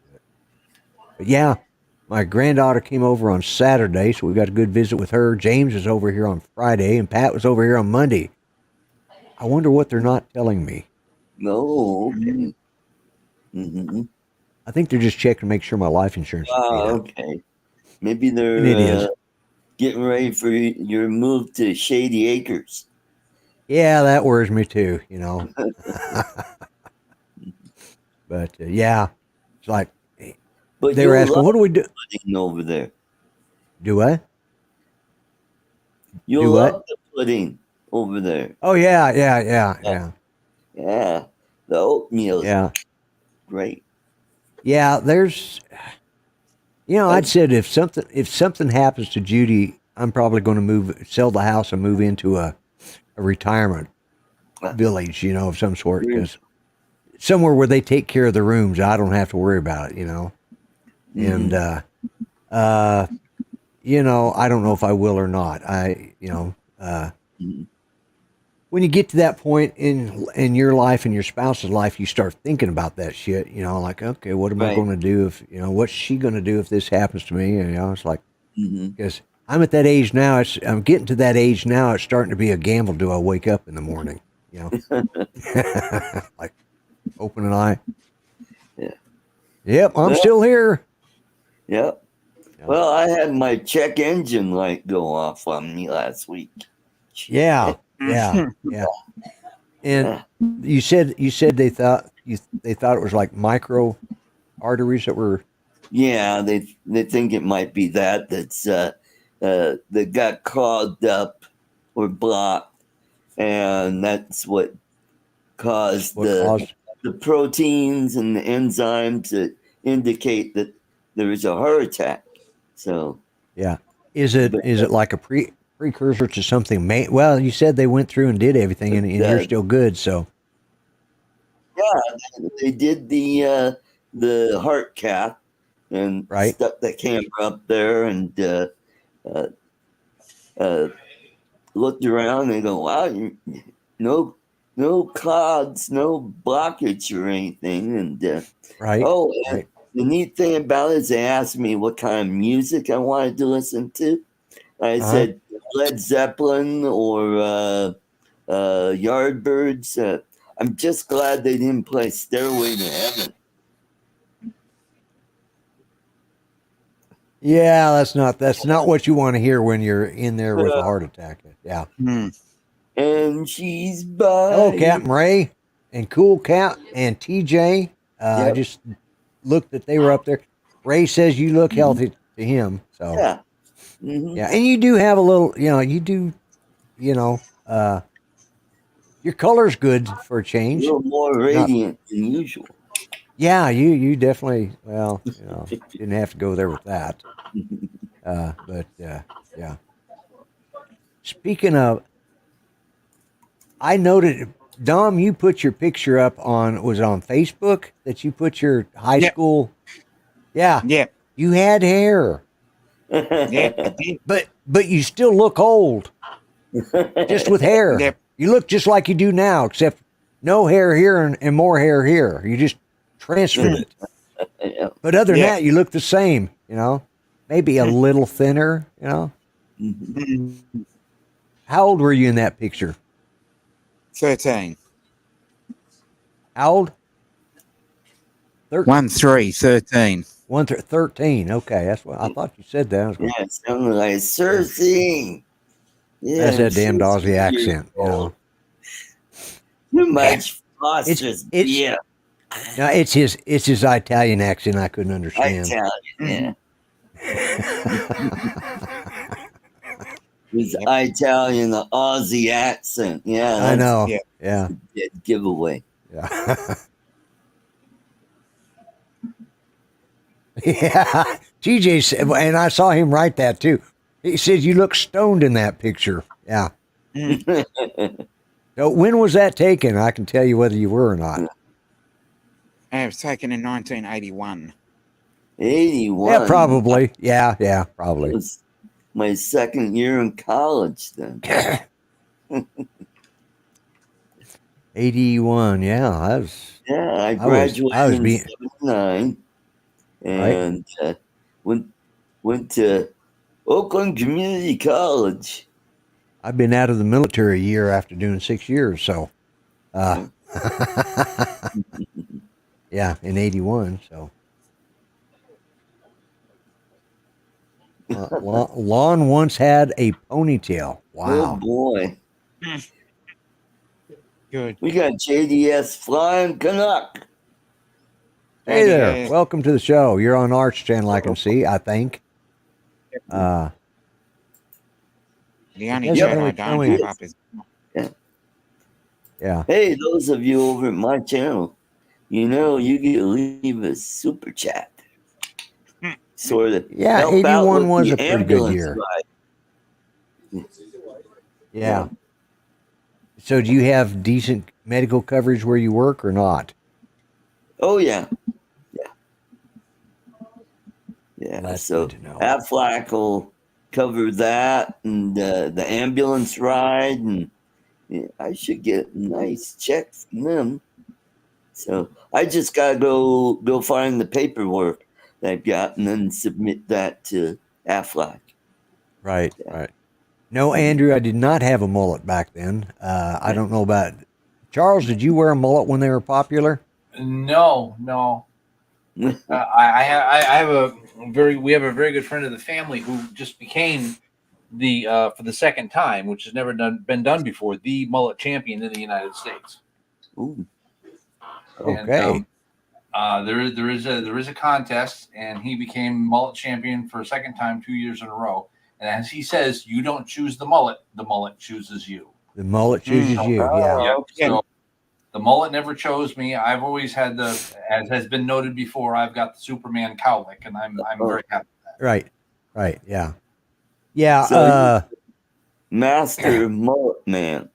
[SPEAKER 2] But yeah, my granddaughter came over on Saturday, so we got a good visit with her. James was over here on Friday, and Pat was over here on Monday. I wonder what they're not telling me.
[SPEAKER 3] No, okay. Mm-hmm.
[SPEAKER 2] I think they're just checking to make sure my life insurance is paid up.
[SPEAKER 3] Okay. Maybe they're getting ready for your move to Shady Acres.
[SPEAKER 2] Yeah, that worries me too, But yeah, it's like they were asking, "What do we do
[SPEAKER 3] over there?"
[SPEAKER 2] Do what?
[SPEAKER 3] You love the pudding over there.
[SPEAKER 2] Oh yeah.
[SPEAKER 3] Yeah, the oatmeal.
[SPEAKER 2] Yeah,
[SPEAKER 3] great.
[SPEAKER 2] Yeah, there's, I'd said if something happens to Judy, I'm probably going to sell the house and move into a retirement village, of some sort, because somewhere where they take care of the rooms, I don't have to worry about it, And I don't know if I will or not. When you get to that point in your life and your spouse's life, you start thinking about that shit. Like, okay, what am I going to do if what's she going to do if this happens to me? It's like because I'm at that age now. I'm getting to that age now. It's starting to be a gamble. Do I wake up in the morning? Like open an eye.
[SPEAKER 3] Yeah.
[SPEAKER 2] Yep, I'm still here.
[SPEAKER 3] Yep. Well, I had my check engine light go off on me last week.
[SPEAKER 2] Yeah. And you said they thought it was like micro arteries that were.
[SPEAKER 3] Yeah, they think it might be that's that got clogged up or blocked, and that's what caused the proteins and the enzymes that indicate that there was a heart attack. So
[SPEAKER 2] Yeah. Is it like a precursor to something? Well, you said they went through and did everything, and you're still good. So
[SPEAKER 3] yeah, they did the heart cath and
[SPEAKER 2] right.
[SPEAKER 3] stuck the camera up there and looked around and go, wow, no clogs, no blockage or anything. And
[SPEAKER 2] Right.
[SPEAKER 3] and
[SPEAKER 2] Right.
[SPEAKER 3] the neat thing about it is they asked me what kind of music I wanted to listen to. I said Led Zeppelin or Yardbirds. I'm just glad they didn't play Stairway to Heaven.
[SPEAKER 2] Yeah, that's not what you want to hear when you're in there with a heart attack. Yeah.
[SPEAKER 3] And she's by.
[SPEAKER 2] Hello, Captain Ray, and Cool Cat and TJ. I
[SPEAKER 3] Yep.
[SPEAKER 2] just looked that they were up there. Ray says you look healthy to him. So
[SPEAKER 3] Yeah. Mhm.
[SPEAKER 2] yeah, and you do have a little. You do. Your color's good for a
[SPEAKER 3] A
[SPEAKER 2] change.
[SPEAKER 3] little more radiant than usual.
[SPEAKER 2] Yeah, you definitely. Well, didn't have to go there with that. But yeah. Speaking of, I noted, Dom, you put your picture up was it on Facebook that you put your high
[SPEAKER 4] Yep.
[SPEAKER 2] school? Yeah,
[SPEAKER 4] Yep.
[SPEAKER 2] you had hair,
[SPEAKER 4] Yep. I did.
[SPEAKER 2] but you still look old, just with hair.
[SPEAKER 4] Yep.
[SPEAKER 2] You look just like you do now, except no hair here and more hair here. You just transferred it.
[SPEAKER 3] Yeah.
[SPEAKER 2] But other than
[SPEAKER 4] Yeah.
[SPEAKER 2] that, you look the same. Maybe a little thinner.
[SPEAKER 3] Mhm.
[SPEAKER 2] How old were you in that picture?
[SPEAKER 4] 13.
[SPEAKER 2] How old?
[SPEAKER 4] 13.
[SPEAKER 2] 13. Okay, that's what I thought you said. That. I was going,
[SPEAKER 3] Yeah, it sounded like Cersei. Yeah,
[SPEAKER 2] that's that damn
[SPEAKER 3] Cersei.
[SPEAKER 2] Aussie accent.
[SPEAKER 3] Too much Foster's
[SPEAKER 2] it's-
[SPEAKER 3] beer.
[SPEAKER 2] No, it's his Italian accent I couldn't understand.
[SPEAKER 3] Italian, yeah. His Italian, the Aussie accent. Yeah,
[SPEAKER 2] I know.
[SPEAKER 4] Yeah.
[SPEAKER 2] Yeah.
[SPEAKER 3] Dead giveaway.
[SPEAKER 2] Yeah. Yeah. TJ said, and I saw him write that too. He said, "You look stoned in that picture." Yeah. So when was that taken? I can tell you whether you were or not.
[SPEAKER 4] It was taken in 1981.
[SPEAKER 3] 81.
[SPEAKER 2] Yeah, probably. Yeah, probably.
[SPEAKER 3] It was my second year in college then.
[SPEAKER 2] 81. Yeah, I was.
[SPEAKER 3] Yeah, I
[SPEAKER 2] I
[SPEAKER 3] graduated
[SPEAKER 2] was
[SPEAKER 3] in
[SPEAKER 2] being
[SPEAKER 3] 79 and went to Oakland Community College.
[SPEAKER 2] I've been out of the military a year after doing 6 years. So, yeah, in 81. So, Lon once had a ponytail.
[SPEAKER 3] Oh
[SPEAKER 2] Wow.
[SPEAKER 3] boy.
[SPEAKER 4] Good.
[SPEAKER 3] We got JDS Flying Canuck.
[SPEAKER 2] Hey there.
[SPEAKER 4] Yeah.
[SPEAKER 2] Welcome to the show. You're on Arch Channel, I can see, I think.
[SPEAKER 4] The only
[SPEAKER 2] doesn't
[SPEAKER 4] chat
[SPEAKER 2] really
[SPEAKER 4] I
[SPEAKER 2] tell
[SPEAKER 4] don't
[SPEAKER 2] me.
[SPEAKER 4] have up is
[SPEAKER 2] Yeah.
[SPEAKER 3] Hey, those of you over at my channel, you get to leave a super chat. Sort of.
[SPEAKER 2] Yeah,
[SPEAKER 3] help out
[SPEAKER 2] 81
[SPEAKER 3] with
[SPEAKER 2] was
[SPEAKER 3] the
[SPEAKER 2] a pretty good
[SPEAKER 3] ambulance
[SPEAKER 2] year.
[SPEAKER 3] ride.
[SPEAKER 2] Yeah. So do you have decent medical coverage where you work or not?
[SPEAKER 3] Oh yeah. Yeah.
[SPEAKER 2] That's
[SPEAKER 3] So
[SPEAKER 2] good to know.
[SPEAKER 3] Aflac will cover that and the ambulance ride, and I should get nice checks from them. So I just gotta go find the paperwork that I've got and then submit that to Aflac.
[SPEAKER 2] Right. No, Andrew, I did not have a mullet back then. I don't know about Charles. Did you wear a mullet when they were popular?
[SPEAKER 5] No. I have we have a very good friend of the family who just became the for the second time, which has never been done before, the mullet champion in the United States.
[SPEAKER 3] Ooh.
[SPEAKER 2] Okay.
[SPEAKER 5] And, there is a contest, and he became mullet champion for a second time 2 years in a row. And as he says, you don't choose the mullet chooses you.
[SPEAKER 2] The mullet chooses you. Yeah.
[SPEAKER 5] Yep. So The mullet never chose me. I've always had as has been noted before, I've got the Superman cowlick, and I'm very happy with that.
[SPEAKER 2] Right, yeah. Yeah,
[SPEAKER 3] So master mullet man.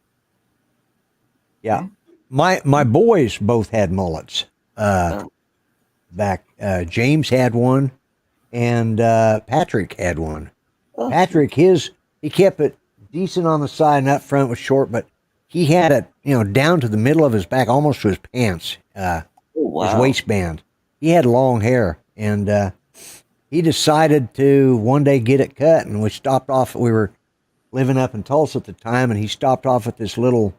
[SPEAKER 2] yeah. My boys both had mullets. Back James had one, and Patrick had one.
[SPEAKER 3] Oh.
[SPEAKER 2] Patrick, he kept it decent on the side and up front was short, but he had it, down to the middle of his back, almost to his pants,
[SPEAKER 3] Oh, wow.
[SPEAKER 2] his waistband. He had long hair, and he decided to one day get it cut, and we stopped off. We were living up in Tulsa at the time, and he stopped off at this little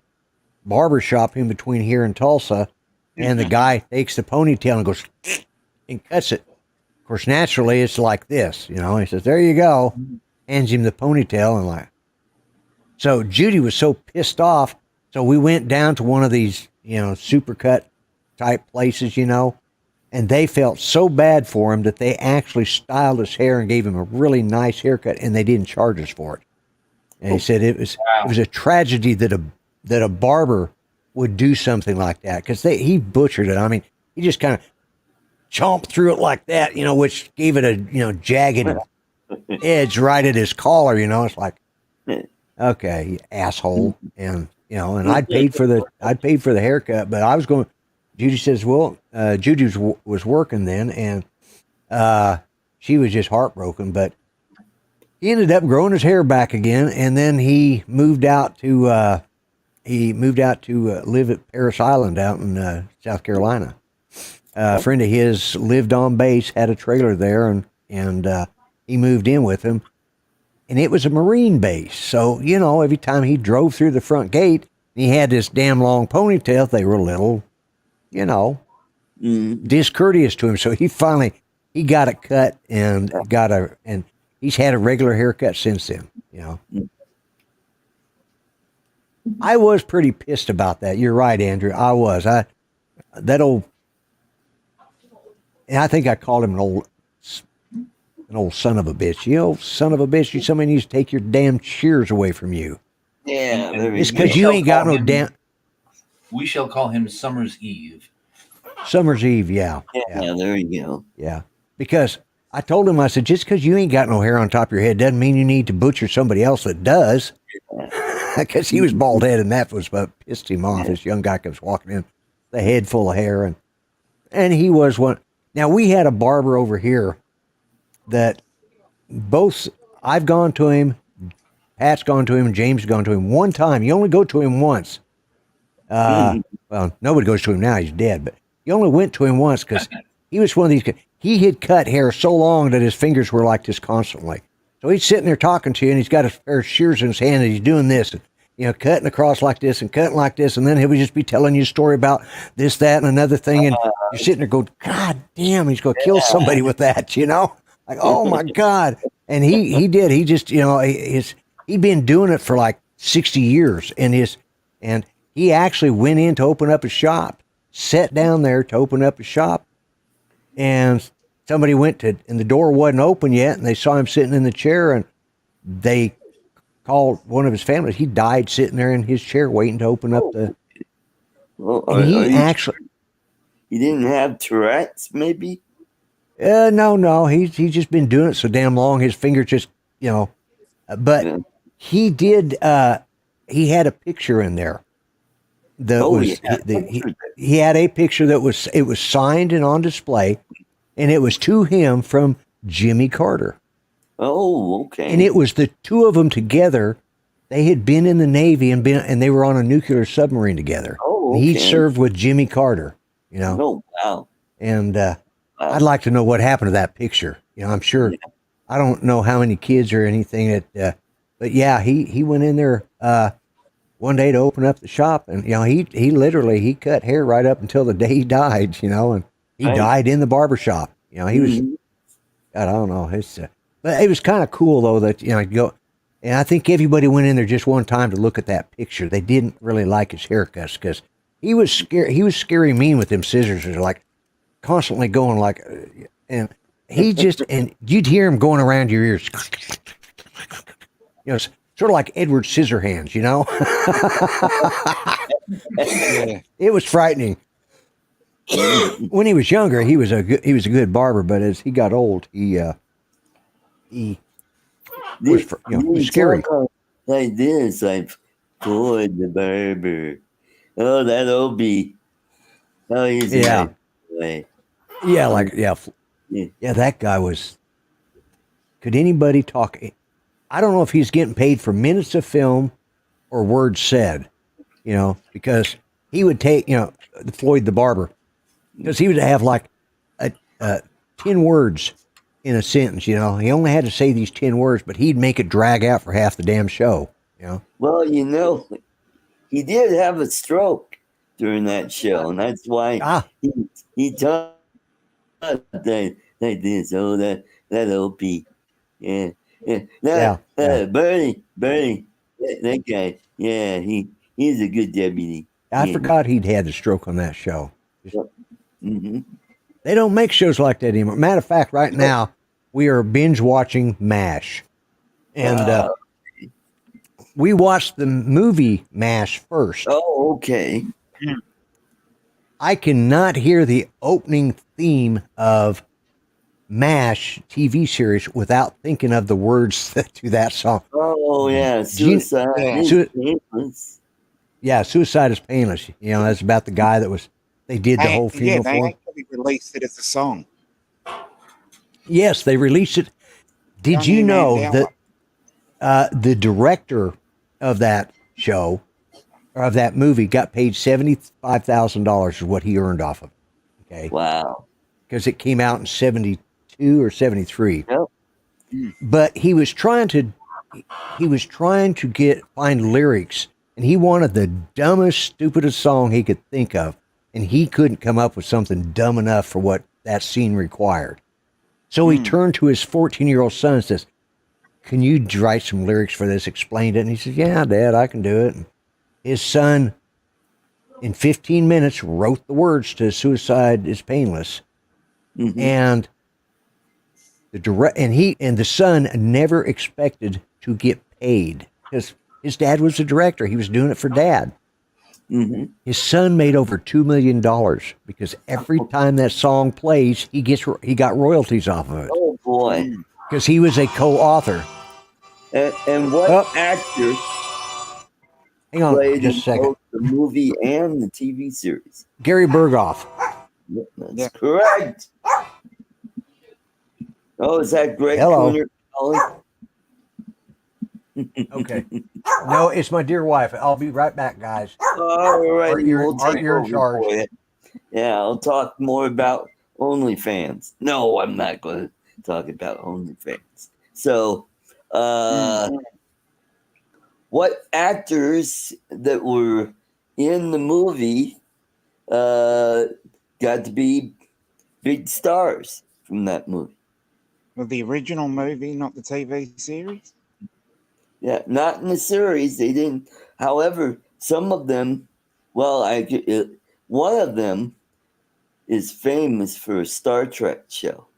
[SPEAKER 2] barber shop in between here and Tulsa, and the guy takes the ponytail and goes and cuts it. Of course, naturally, it's like this, He says, "There you go," hands him the ponytail, and like. So Judy was so pissed off. So we went down to one of these, supercut type places, and they felt so bad for him that they actually styled his hair and gave him a really nice haircut, and they didn't charge us for it. And he said it was a tragedy that a barber would do something like that, because he butchered it. I mean, he just kind of chomped through it like that, which gave it a jagged edge right at his collar. It's like, okay, you asshole, and and I'd paid for the haircut, but I was going. Judy says, well, Judy was working then, and she was just heartbroken, but he ended up growing his hair back again, and then he moved out to live at Paris Island out in South Carolina. A friend of his lived on base, had a trailer there, and he moved in with him. And it was a Marine base. So, every time he drove through the front gate, he had this damn long ponytail. They were a little, discourteous to him. So he got it cut and and he's had a regular haircut since then, I was pretty pissed about that. You're right, Andrew. I was. And I think I called him an old son of a bitch. Son of a bitch. Somebody needs to take your damn shears away from you.
[SPEAKER 3] Yeah.
[SPEAKER 2] It's because you ain't got no damn.
[SPEAKER 5] We shall call him Summer's Eve.
[SPEAKER 2] Summer's Eve, yeah.
[SPEAKER 3] Yeah, there you go.
[SPEAKER 2] Yeah. Because I told him, I said, just because you ain't got no hair on top of your head doesn't mean you need to butcher somebody else that does. Because he was bald headed, and that was what pissed him off. This young guy comes walking in, the head full of hair, and he was one. Now, we had a barber over here that I've gone to him, Pat's gone to him, and James has gone to him one time. You only go to him once. Well, nobody goes to him now. He's dead. But you only went to him once because he was one of these guys. He had cut hair so long that his fingers were like this constantly. So he's sitting there talking to you, and he's got a pair of shears in his hand, and he's doing this, cutting across like this and cutting like this, and then he would just be telling you a story about this, that, and another thing, and you're sitting there going, God damn, he's going to kill somebody with that, Like, oh my God. And he did. He just, he'd been doing it for like 60 years, and he actually went in to open up a shop, sat down there to open up a shop, and somebody and the door wasn't open yet, and they saw him sitting in the chair, and they called one of his families. He died sitting there in his chair waiting to open up the.
[SPEAKER 3] Well, he didn't have Tourette's, maybe?
[SPEAKER 2] No. He's just been doing it so damn long. His fingers just, but he did. He had a picture in there. He had a picture that was signed and on display, and it was to him from Jimmy Carter.
[SPEAKER 3] Oh, okay.
[SPEAKER 2] And it was the two of them together. They had been in the Navy and they were on a nuclear submarine together.
[SPEAKER 3] Oh, okay.
[SPEAKER 2] He served with Jimmy Carter,
[SPEAKER 3] Oh, wow.
[SPEAKER 2] And I'd like to know what happened to that picture. I'm sure. Yeah. I don't know how many kids or anything but yeah, he went in there one day to open up the shop, and he literally cut hair right up until the day he died, and he died in the barber shop. He was, God, I don't know. But it was kind of cool though that go, and I think everybody went in there just one time to look at that picture. They didn't really like his haircuts because he was scary. He was scary mean with them scissors, like constantly going like, and he just and you'd hear him going around your ears. sort of like Edward Scissorhands, you know.
[SPEAKER 4] Yeah.
[SPEAKER 2] It was frightening. When he was younger, he was a good barber, but as he got old, he was he was scary.
[SPEAKER 3] Talk like this, like Floyd the barber. Oh, that'll be. Oh, he's a
[SPEAKER 2] Yeah.
[SPEAKER 3] nice boy.
[SPEAKER 2] Yeah, like yeah, that guy was. Could anybody talk? I don't know if he's getting paid for minutes of film or words said, because he would take, Floyd the barber, because he would have like a 10 words in a sentence, He only had to say these 10 words, but he'd make it drag out for half the damn show.
[SPEAKER 3] Well, he did have a stroke during that show, and that's why he talked like this. Oh, that'll be. Yeah. Bernie, that guy. Yeah, he's a good deputy.
[SPEAKER 2] I forgot he'd had the stroke on that show.
[SPEAKER 3] Mm-hmm.
[SPEAKER 2] They don't make shows like that anymore. Matter of fact, right now we are binge watching MASH, and we watched the movie MASH first.
[SPEAKER 3] Oh, okay.
[SPEAKER 2] I cannot hear the opening theme of MASH TV series without thinking of the words to that song.
[SPEAKER 3] Oh yeah, suicide.
[SPEAKER 2] Suicide is painless. That's about the guy that they did the whole funeral
[SPEAKER 4] they
[SPEAKER 2] for him.
[SPEAKER 4] actually released it as a song.
[SPEAKER 2] Yes, they released it. Did you know that the director of that show or of that movie got paid $75,000 is what he earned off of it? Okay.
[SPEAKER 3] Wow.
[SPEAKER 2] Because it came out in 72 or 73.
[SPEAKER 3] Yep.
[SPEAKER 2] But he was trying to find lyrics, and he wanted the dumbest, stupidest song he could think of, and he couldn't come up with something dumb enough for what that scene required. So he turned to his 14-year-old son and says, "Can you write some lyrics for this?" Explained it, and he says, "Yeah, Dad, I can do it." And his son, in 15 minutes, wrote the words to "Suicide is Painless," and the son never expected to get paid because his dad was the director. He was doing it for Dad. His son made over $2 million because every time that song plays, he got royalties off of it.
[SPEAKER 3] Oh boy!
[SPEAKER 2] Because he was a co-author.
[SPEAKER 3] And what actor?
[SPEAKER 2] Hang on,
[SPEAKER 3] played
[SPEAKER 2] just a second.
[SPEAKER 3] Both the movie and the TV series.
[SPEAKER 2] Gary Berghoff.
[SPEAKER 3] That's correct. Oh, is that Greg
[SPEAKER 2] Hello.
[SPEAKER 3] Cooner calling?
[SPEAKER 2] Okay. No, it's my dear wife. I'll be right back, guys.
[SPEAKER 3] All right,
[SPEAKER 2] Art, you're in charge.
[SPEAKER 3] for you. Yeah, I'll talk more about OnlyFans. No, I'm not going to talk about OnlyFans. So, what actors that were in the movie got to be big stars from that movie?
[SPEAKER 4] Well, the original movie, not the TV series?
[SPEAKER 3] Yeah, not in the series. They didn't. However, some of them, one of them is famous for a Star Trek show.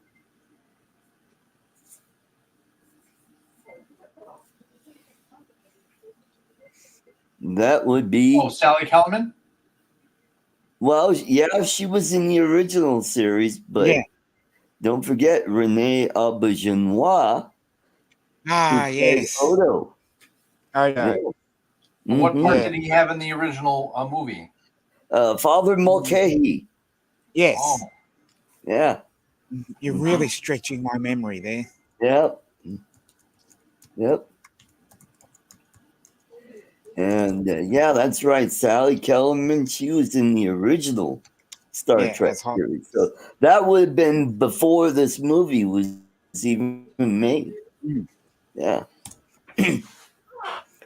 [SPEAKER 3] That would be.
[SPEAKER 5] Oh, Sally Kellerman?
[SPEAKER 3] Well, yeah, she was in the original series, but don't forget Renee Auberjonois.
[SPEAKER 4] Yes.
[SPEAKER 3] Odo.
[SPEAKER 4] Odo.
[SPEAKER 3] Yeah.
[SPEAKER 5] What part did he have in the original movie?
[SPEAKER 3] Father Mulcahy.
[SPEAKER 4] Yes.
[SPEAKER 5] Oh.
[SPEAKER 3] Yeah.
[SPEAKER 4] You're really stretching my memory there.
[SPEAKER 3] Yep. And that's right. Sally Kellerman, she was in the original Star Trek series. So that would have been before this movie was even made. Yeah.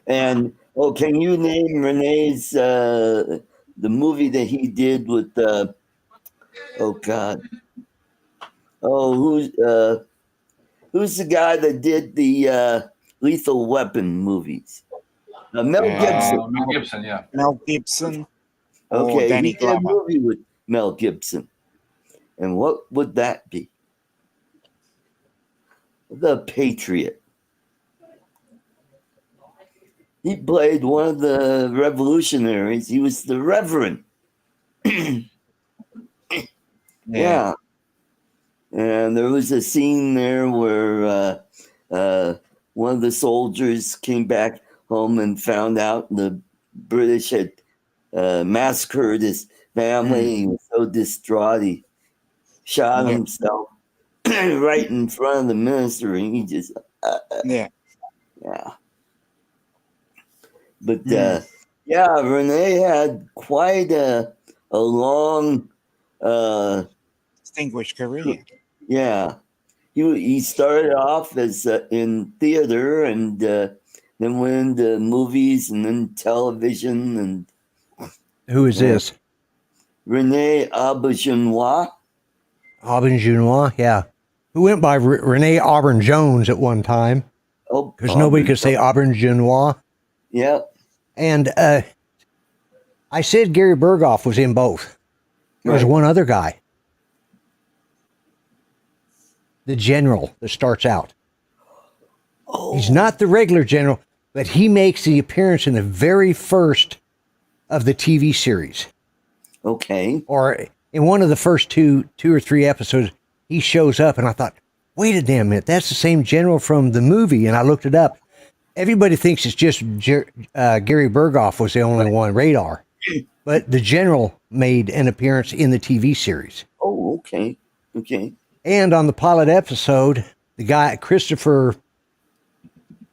[SPEAKER 3] And can you name Renee's the movie that he did with who's the guy that did the Lethal Weapon movies? Mel Gibson.
[SPEAKER 5] Mel Gibson, yeah.
[SPEAKER 4] Mel Gibson.
[SPEAKER 3] Okay,
[SPEAKER 4] Danny
[SPEAKER 3] he did a
[SPEAKER 4] Glover.
[SPEAKER 3] movie with Mel Gibson. And what would that be? The Patriot. He played one of the revolutionaries. He was the Reverend. Yeah. And there was a scene there where one of the soldiers came back home and found out the British had massacred his family. He was so distraught he shot himself right in front of the minister, and he just
[SPEAKER 4] Yeah.
[SPEAKER 3] yeah. But yeah, Renee had quite a long
[SPEAKER 4] Distinguished career.
[SPEAKER 3] yeah. He started off as in theater, and then went into movies and then television. And
[SPEAKER 2] Who is this?
[SPEAKER 3] Renee Auberjonois.
[SPEAKER 2] Auberjonois, yeah. Who went by Renee Auburn Jones at one time.
[SPEAKER 3] Oh,
[SPEAKER 2] because nobody could say Auberjonois.
[SPEAKER 3] Yep.
[SPEAKER 2] And I said Gary Berghoff was in both. There was one other guy. The general that starts out. Oh. He's not the regular general, but he makes the appearance in the very first of the TV series.
[SPEAKER 3] Okay.
[SPEAKER 2] Or in one of the first two or three episodes, he shows up, and I thought, wait a damn minute, that's the same general from the movie. And I looked it up. Everybody thinks it's just Gary Berghoff was the only one, Radar. But the general made an appearance in the TV series.
[SPEAKER 3] Oh, okay. Okay.
[SPEAKER 2] And on the pilot episode, the guy, Christopher,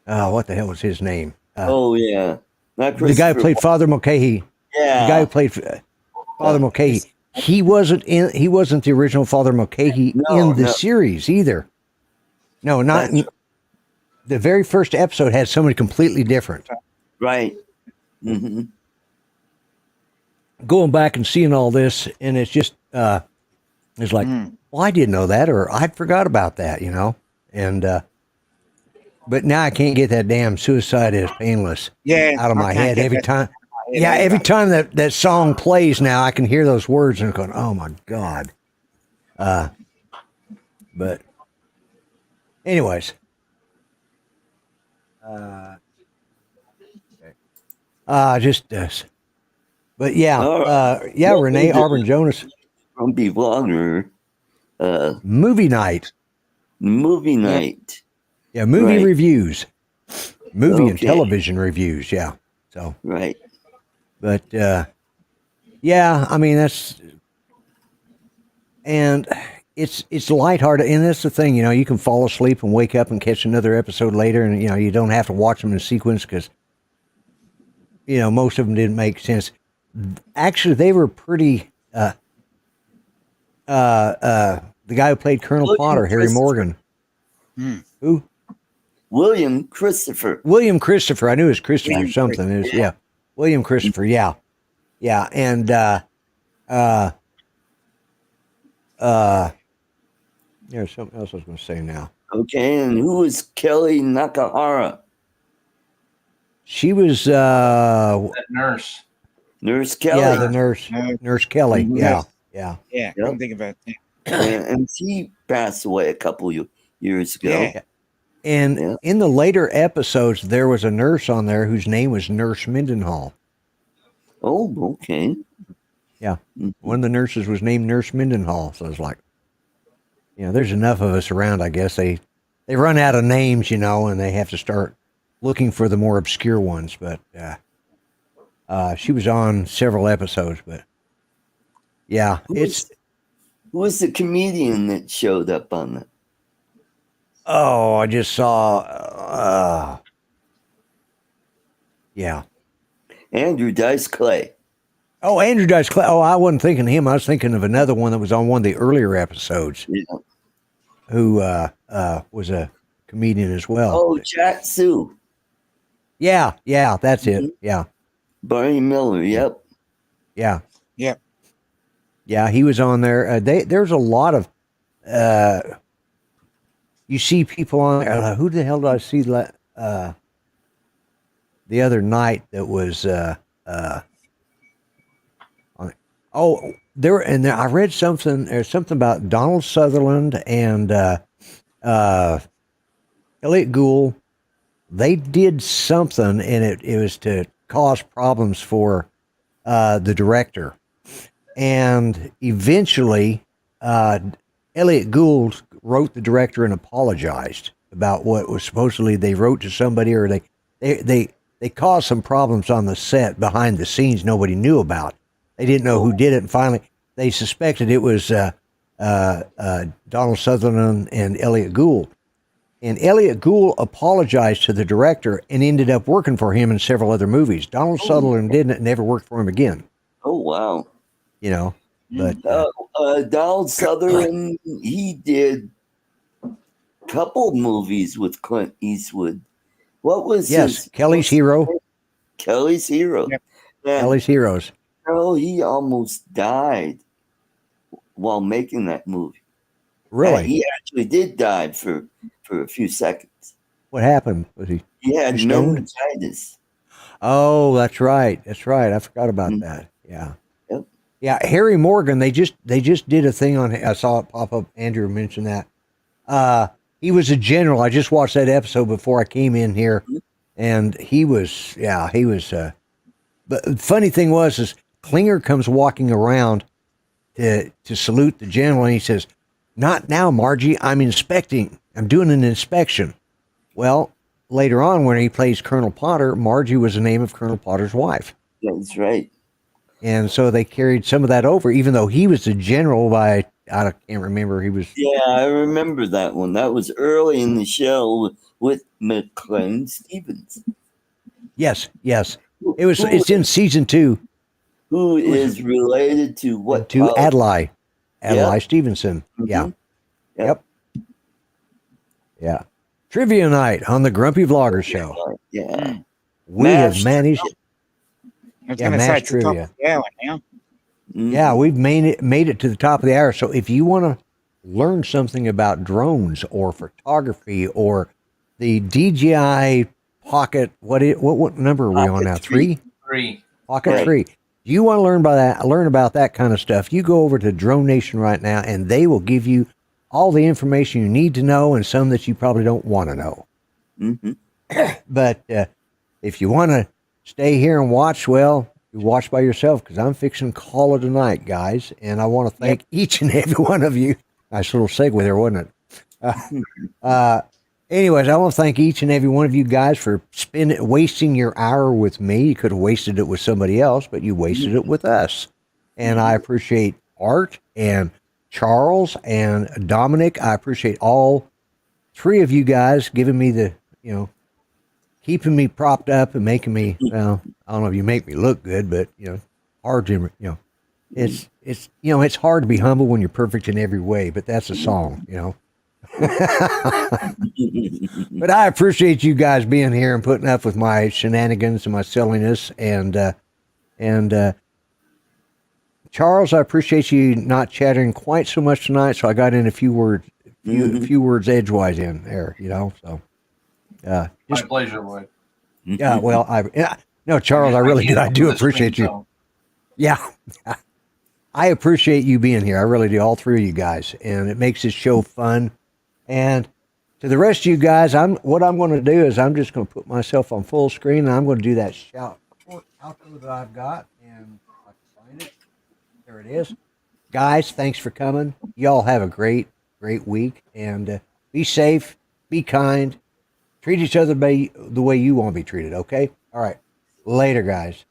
[SPEAKER 2] what the hell was his name?
[SPEAKER 3] Oh, yeah. Not
[SPEAKER 2] the guy who played Father Mulcahy.
[SPEAKER 3] Yeah.
[SPEAKER 2] The guy who played Father Mulcahy. He wasn't the original Father Mulcahy in the series either. No, not the very first episode had somebody completely different.
[SPEAKER 3] Right. Mm-hmm.
[SPEAKER 2] Going back and seeing all this, and it's just it's like, well, I didn't know that, or I'd forgot about that, you know. And but now I can't get that damn Suicide is Painless out of my head every time. Yeah, every time that song plays now, I can hear those words and going, oh my God. But anyways. Just this. But yeah, Renee Auburn Jonas.
[SPEAKER 3] Grumpy Vlogger.
[SPEAKER 2] Movie night.
[SPEAKER 3] Movie night.
[SPEAKER 2] Yeah, movie reviews. Movie and television reviews, yeah. So
[SPEAKER 3] right.
[SPEAKER 2] But yeah, I mean and it's lighthearted, and that's the thing, you know, you can fall asleep and wake up and catch another episode later, and you know, you don't have to watch them in sequence because you know, most of them didn't make sense. Actually, they were pretty the guy who played Colonel Potter, Harry Morgan. Who?
[SPEAKER 3] William Christopher.
[SPEAKER 2] William Christopher. I knew it was Christopher something. Yeah. William Christopher. Yeah. Yeah. And there's something else I was going to say now.
[SPEAKER 3] Okay. And who was Kelly Nakahara?
[SPEAKER 2] She was
[SPEAKER 5] that nurse.
[SPEAKER 3] Nurse Kelly.
[SPEAKER 2] Yeah, the nurse. Nurse Kelly.
[SPEAKER 3] Mm-hmm.
[SPEAKER 2] Yeah.
[SPEAKER 4] Yeah.
[SPEAKER 3] Yep.
[SPEAKER 4] I'm thinking about that.
[SPEAKER 3] And she passed away a couple years ago.
[SPEAKER 2] Yeah. And in the later episodes, there was a nurse on there whose name was Nurse Mendenhall.
[SPEAKER 3] Oh, okay.
[SPEAKER 2] Yeah. One of the nurses was named Nurse Mendenhall. So it's like, you know, there's enough of us around, I guess. They run out of names, you know, and they have to start looking for the more obscure ones. But she was on several episodes. But yeah, who
[SPEAKER 3] was the comedian that showed up on that?
[SPEAKER 2] Oh, I just saw, yeah.
[SPEAKER 3] Andrew Dice Clay.
[SPEAKER 2] Oh, Andrew Dice Clay. Oh, I wasn't thinking of him. I was thinking of another one that was on one of the earlier episodes.
[SPEAKER 3] Yeah.
[SPEAKER 2] Who was a comedian as well.
[SPEAKER 3] Oh, Jack Sue.
[SPEAKER 2] Yeah, that's it. Yeah.
[SPEAKER 3] Barney Miller, yep.
[SPEAKER 2] Yeah.
[SPEAKER 4] Yep.
[SPEAKER 2] Yeah, he was on there. There's a lot of you see people on there. Who the hell did I see the other night that was on, I read something. There's something about Donald Sutherland and Elliot Gould, they did something, and it was to cause problems for the director. And eventually, Elliot Gould wrote the director and apologized about what was supposedly they wrote to somebody, or they caused some problems on the set behind the scenes nobody knew about. They didn't know who did it, and finally they suspected it was Donald Sutherland and Elliot Gould. And Elliot Gould apologized to the director and ended up working for him in several other movies. Donald Sutherland didn't, and never worked for him again.
[SPEAKER 3] Oh, wow.
[SPEAKER 2] You know, but
[SPEAKER 3] Donald Sutherland, he did a couple movies with Clint Eastwood. What was his?
[SPEAKER 2] Kelly's Hero.
[SPEAKER 3] Kelly's Hero.
[SPEAKER 4] Yep.
[SPEAKER 2] Kelly's Heroes.
[SPEAKER 3] Oh, he almost died while making that movie.
[SPEAKER 2] Really?
[SPEAKER 3] He actually did die for a few seconds.
[SPEAKER 2] What happened? Was he?
[SPEAKER 3] He had
[SPEAKER 2] stoned?
[SPEAKER 3] meningitis.
[SPEAKER 2] Oh, that's right. That's right. I forgot about that. Yeah.
[SPEAKER 3] Yep.
[SPEAKER 2] Yeah. Harry Morgan. They just did a thing on. I saw it pop up. Andrew mentioned that. He was a general. I just watched that episode before I came in here, and he was. Yeah, he was. But the funny thing is Klinger comes walking around to salute the general, and he says, "Not now, Margie. I'm inspecting. I'm doing an inspection." Well, later on, when he plays Colonel Potter, Margie was the name of Colonel Potter's wife.
[SPEAKER 3] That's right.
[SPEAKER 2] And so they carried some of that over, even though he was the general by, I can't remember, he was.
[SPEAKER 3] Yeah, I remember that one. That was early in the show with McLean Stevens.
[SPEAKER 2] Yes. It's in season 2.
[SPEAKER 3] Who is related to what?
[SPEAKER 2] To Adlai Stevenson.
[SPEAKER 3] Mm-hmm.
[SPEAKER 2] Yeah. Yep. Yeah. Trivia night on the Grumpy Vlogger Show.
[SPEAKER 3] Yeah.
[SPEAKER 2] We have managed.
[SPEAKER 4] I was
[SPEAKER 2] Yeah,
[SPEAKER 4] going to say
[SPEAKER 2] mass
[SPEAKER 4] it's the top
[SPEAKER 2] trivia.
[SPEAKER 4] of the hour now.
[SPEAKER 2] Yeah, we've made it to the top of the hour. So if you want to learn something about drones or photography or the DJI Pocket, what number are we on now? 3?
[SPEAKER 5] 3.
[SPEAKER 2] Pocket
[SPEAKER 3] Right.
[SPEAKER 2] 3. You want to learn about that kind of stuff, you go over to Drone Nation right now, and they will give you all the information you need to know and some that you probably don't want to know.
[SPEAKER 3] Mm-hmm.
[SPEAKER 2] But if you want to stay here and watch, well, you watch by yourself, because I'm fixing to call it a night, guys. And I want to thank each and every one of you. Nice little segue there, wasn't it? Anyways, I want to thank each and every one of you guys for wasting your hour with me. You could have wasted it with somebody else, but you wasted it with us. And I appreciate Art and Charles and Dominic. I appreciate all 3 of you guys giving me the, keeping me propped up and making me, well, I don't know if you make me look good, but, hard to, it's hard to be humble when you're perfect in every way, but that's a song, But I appreciate you guys being here and putting up with my shenanigans and my silliness. And Charles, I appreciate you not chattering quite so much tonight, so I got in a few words, few words edgewise in there, So,
[SPEAKER 5] My pleasure, Lloyd.
[SPEAKER 2] yeah. Well, no, Charles, I do appreciate you. Yeah, I appreciate you being here. I really do, all 3 of you guys, and it makes this show fun. And to the rest of you guys, what I'm going to do is I'm just going to put myself on full screen, and I'm going to do that shout outro that I've got, and I can find it. There it is. Guys, thanks for coming. Y'all have a great week, and be safe, be kind, treat each other the way you want to be treated, okay? All right. Later, guys.